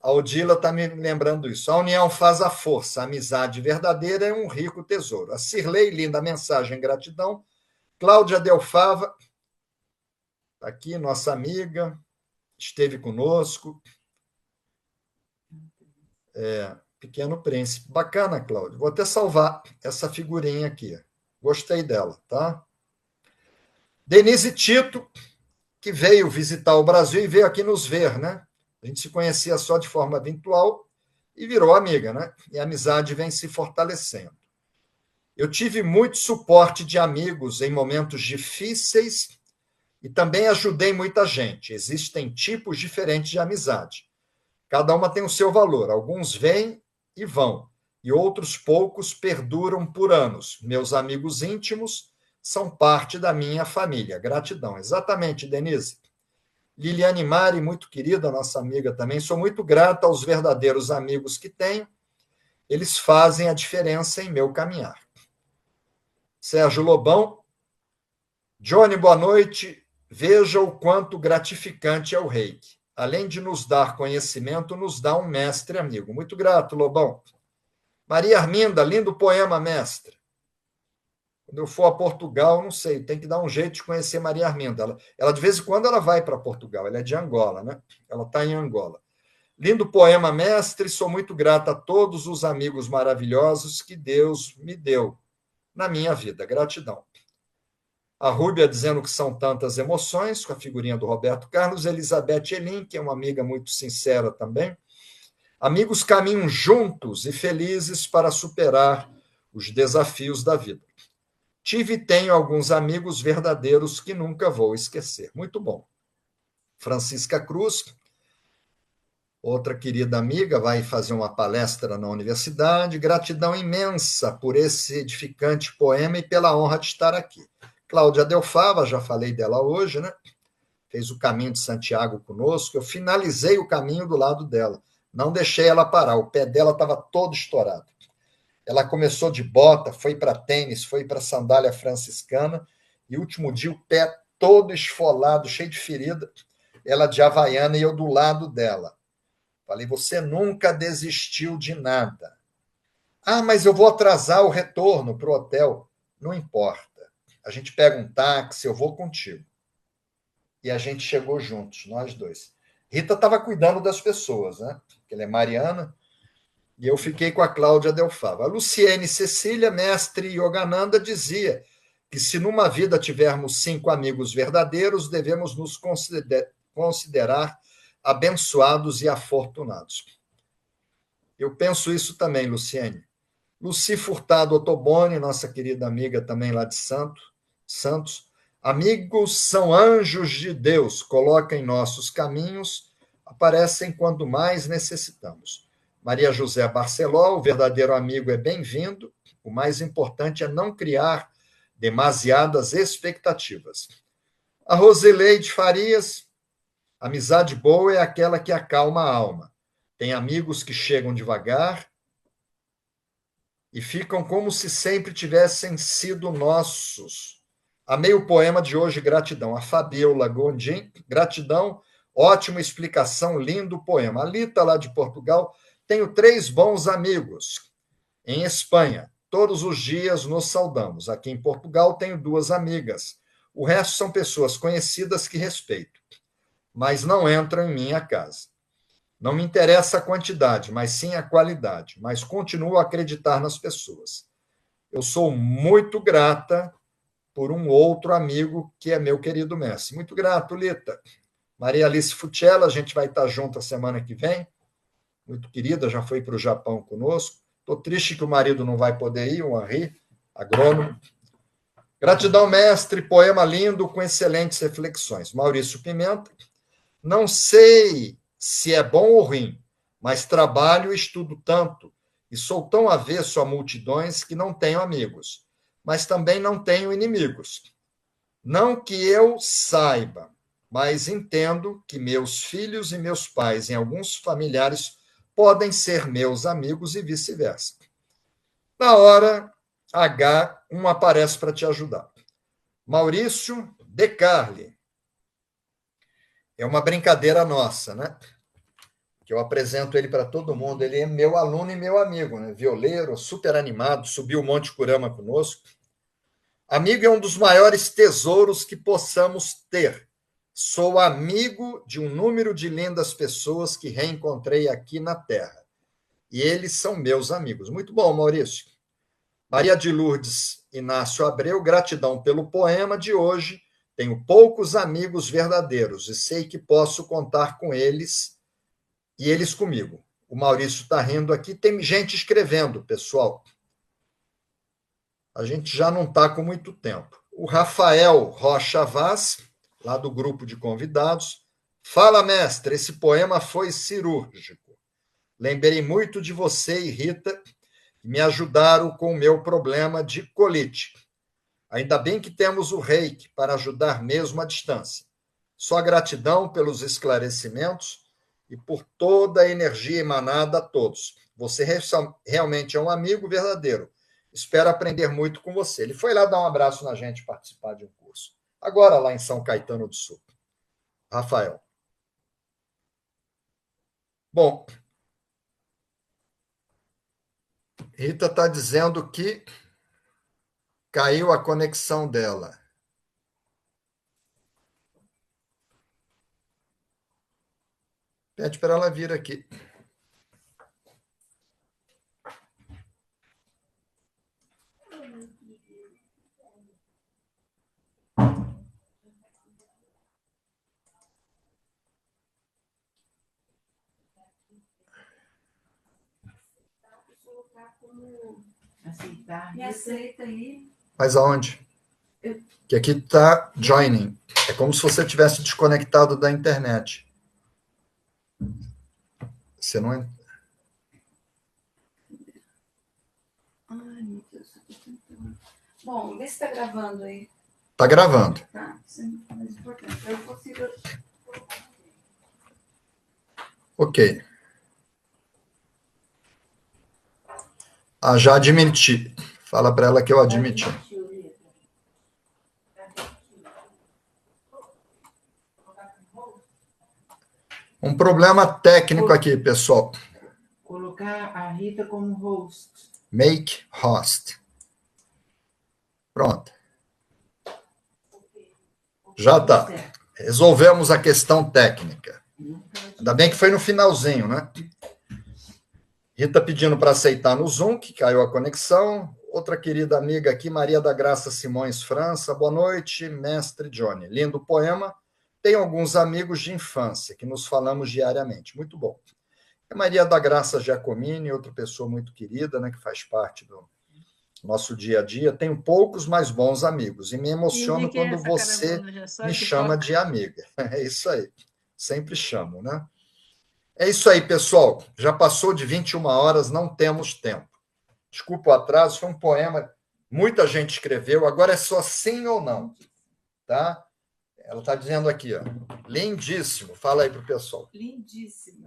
A Odila está me lembrando isso. A união faz a força, a amizade verdadeira é um rico tesouro. A Cirlei, linda mensagem, gratidão. Cláudia Delfava, aqui, nossa amiga, esteve conosco. Pequeno Príncipe. Bacana, Cláudia. Vou até salvar essa figurinha aqui. Gostei dela, tá? Denise Tito, que veio visitar o Brasil e veio aqui nos ver, né? A gente se conhecia só de forma virtual e virou amiga, né? E a amizade vem se fortalecendo. Eu tive muito suporte de amigos em momentos difíceis e também ajudei muita gente. Existem tipos diferentes de amizade. Cada uma tem o seu valor. Alguns vêm e vão, e outros poucos perduram por anos. Meus amigos íntimos são parte da minha família. Gratidão. Exatamente, Denise. Liliane Mari, muito querida, nossa amiga também. Sou muito grata aos verdadeiros amigos que tenho. Eles fazem a diferença em meu caminhar. Sérgio Lobão. Johnny, boa noite. Veja o quanto gratificante é o Reiki. Além de nos dar conhecimento, nos dá um mestre amigo. Muito grato, Lobão. Maria Arminda, lindo poema, mestre. Quando eu for a Portugal, não sei, tem que dar um jeito de conhecer Maria Arminda. Ela de vez em quando, ela vai para Portugal. Ela é de Angola, né? Ela está em Angola. Lindo poema, mestre. Sou muito grata a todos os amigos maravilhosos que Deus me deu na minha vida. Gratidão. A Rúbia dizendo que são tantas emoções, com a figurinha do Roberto Carlos. Elizabeth Elin, que é uma amiga muito sincera também. Amigos caminham juntos e felizes para superar os desafios da vida. Tive e tenho alguns amigos verdadeiros que nunca vou esquecer. Muito bom. Francisca Cruz, outra querida amiga, vai fazer uma palestra na universidade. Gratidão imensa por esse edificante poema e pela honra de estar aqui. Cláudia Delfava, já falei dela hoje, né? Fez o caminho de Santiago conosco. Eu finalizei o caminho do lado dela. Não deixei ela parar. O pé dela estava todo estourado. Ela começou de bota, foi para tênis, foi para sandália franciscana, e último dia o pé todo esfolado, cheio de ferida, ela de havaiana e eu do lado dela. Falei, você nunca desistiu de nada. Ah, mas eu vou atrasar o retorno para o hotel. Não importa. A gente pega um táxi, eu vou contigo. E a gente chegou juntos, nós dois. Rita estava cuidando das pessoas, né? Porque ela é mariana. E eu fiquei com a Cláudia Delfava. A Luciene Cecília, mestre Yogananda, dizia que se numa vida tivermos 5 amigos verdadeiros, devemos nos considerar abençoados e afortunados. Eu penso isso também, Luciene. Luci Furtado Ottoboni, nossa querida amiga também lá de Santos. Amigos são anjos de Deus, coloca em nossos caminhos, aparecem quando mais necessitamos. Maria José Barceló, o verdadeiro amigo é bem-vindo, o mais importante é não criar demasiadas expectativas. A Roseleide Farias, amizade boa é aquela que acalma a alma. Tem amigos que chegam devagar e ficam como se sempre tivessem sido nossos. Amei o poema de hoje, gratidão. A Fabiola Gondim, gratidão, ótima explicação, lindo poema. A Lita, lá de Portugal, tenho 3 bons amigos em Espanha. Todos os dias nos saudamos. Aqui em Portugal tenho 2 amigas. O resto são pessoas conhecidas que respeito, mas não entram em minha casa. Não me interessa a quantidade, mas sim a qualidade. Mas continuo a acreditar nas pessoas. Eu sou muito grata por um outro amigo que é meu querido mestre. Muito grato, Lita. Maria Alice Futela, a gente vai estar junto a semana que vem. Muito querida, já foi para o Japão conosco. Estou triste que o marido não vai poder ir, o Henri, agrônomo. Gratidão, mestre, poema lindo com excelentes reflexões. Maurício Pimenta. Não sei se é bom ou ruim, mas trabalho e estudo tanto e sou tão avesso a multidões que não tenho amigos, mas também não tenho inimigos. Não que eu saiba, mas entendo que meus filhos e meus pais e alguns familiares podem ser meus amigos e vice-versa. Na hora H, um aparece para te ajudar. Maurício De Carli. É uma brincadeira nossa, né? Que eu apresento ele para todo mundo. Ele é meu aluno e meu amigo, né? Violeiro, super animado, subiu o Monte Curama conosco. Amigo é um dos maiores tesouros que possamos ter. Sou amigo de um número de lindas pessoas que reencontrei aqui na Terra. E eles são meus amigos. Muito bom, Maurício. Maria de Lourdes Inácio Abreu, gratidão pelo poema de hoje. Tenho poucos amigos verdadeiros e sei que posso contar com eles e eles comigo. O Maurício está rindo aqui. Tem gente escrevendo, pessoal. A gente já não está com muito tempo. O Rafael Rocha Vaz, lá do grupo de convidados. Fala, mestre, esse poema foi cirúrgico. Lembrei muito de você e Rita, que me ajudaram com o meu problema de colite. Ainda bem que temos o Reiki para ajudar mesmo à distância. Só gratidão pelos esclarecimentos e por toda a energia emanada a todos. Você realmente é um amigo verdadeiro. Espero aprender muito com você. Ele foi lá dar um abraço na gente, participar de um curso. Agora lá em São Caetano do Sul. Rafael. Bom, Rita está dizendo que caiu a conexão dela. Pede para ela vir aqui. Aceitar. Me aceita aí. Mas aonde? Que aqui está joining. É como se você tivesse desconectado da internet. Você não é. Ai, meu Deus. Bom, vê se está gravando aí. Está gravando. Tá, isso é mais importante. Eu consigo. Ok. Ah, já admiti. Fala para ela que eu admiti. Um problema técnico aqui, pessoal. Colocar a Rita como host. Make host. Pronto. Já está. Resolvemos a questão técnica. Ainda bem que foi no finalzinho, né? Rita pedindo para aceitar no Zoom, que caiu a conexão. Outra querida amiga aqui, Maria da Graça Simões França. Boa noite, mestre Johnny. Lindo poema. Tenho alguns amigos de infância que nos falamos diariamente. Muito bom. É Maria da Graça Giacomini, outra pessoa muito querida, né, que faz parte do nosso dia a dia. Tenho poucos, mas bons amigos. E me emociono quando você me chama de amiga. É isso aí. Sempre chamo, né? É isso aí, pessoal. Já passou de 21 horas, não temos tempo. Desculpa o atraso, foi um poema, muita gente escreveu, agora é só sim ou não, tá? Ela está dizendo aqui, ó, lindíssimo. Fala aí para o pessoal. Lindíssimo.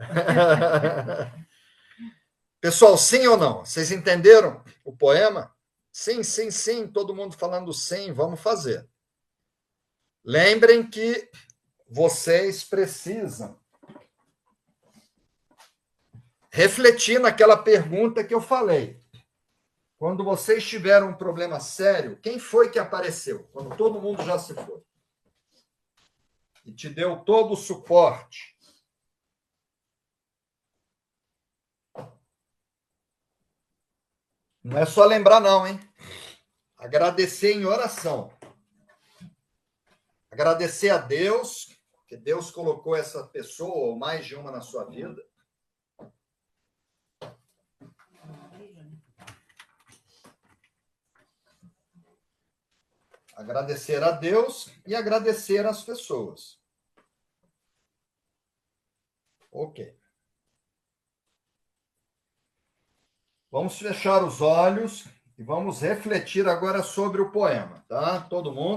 Pessoal, sim ou não? Vocês entenderam o poema? Sim, sim, sim. Todo mundo falando sim, vamos fazer. Lembrem que vocês precisam refletir naquela pergunta que eu falei. Quando vocês tiveram um problema sério, quem foi que apareceu? Quando todo mundo já se foi. E te deu todo o suporte. Não é só lembrar, não, hein? Agradecer em oração. Agradecer a Deus, que Deus colocou essa pessoa ou mais de uma na sua vida. Agradecer a Deus e agradecer às pessoas. Ok. Vamos fechar os olhos e vamos refletir agora sobre o poema, tá? Todo mundo.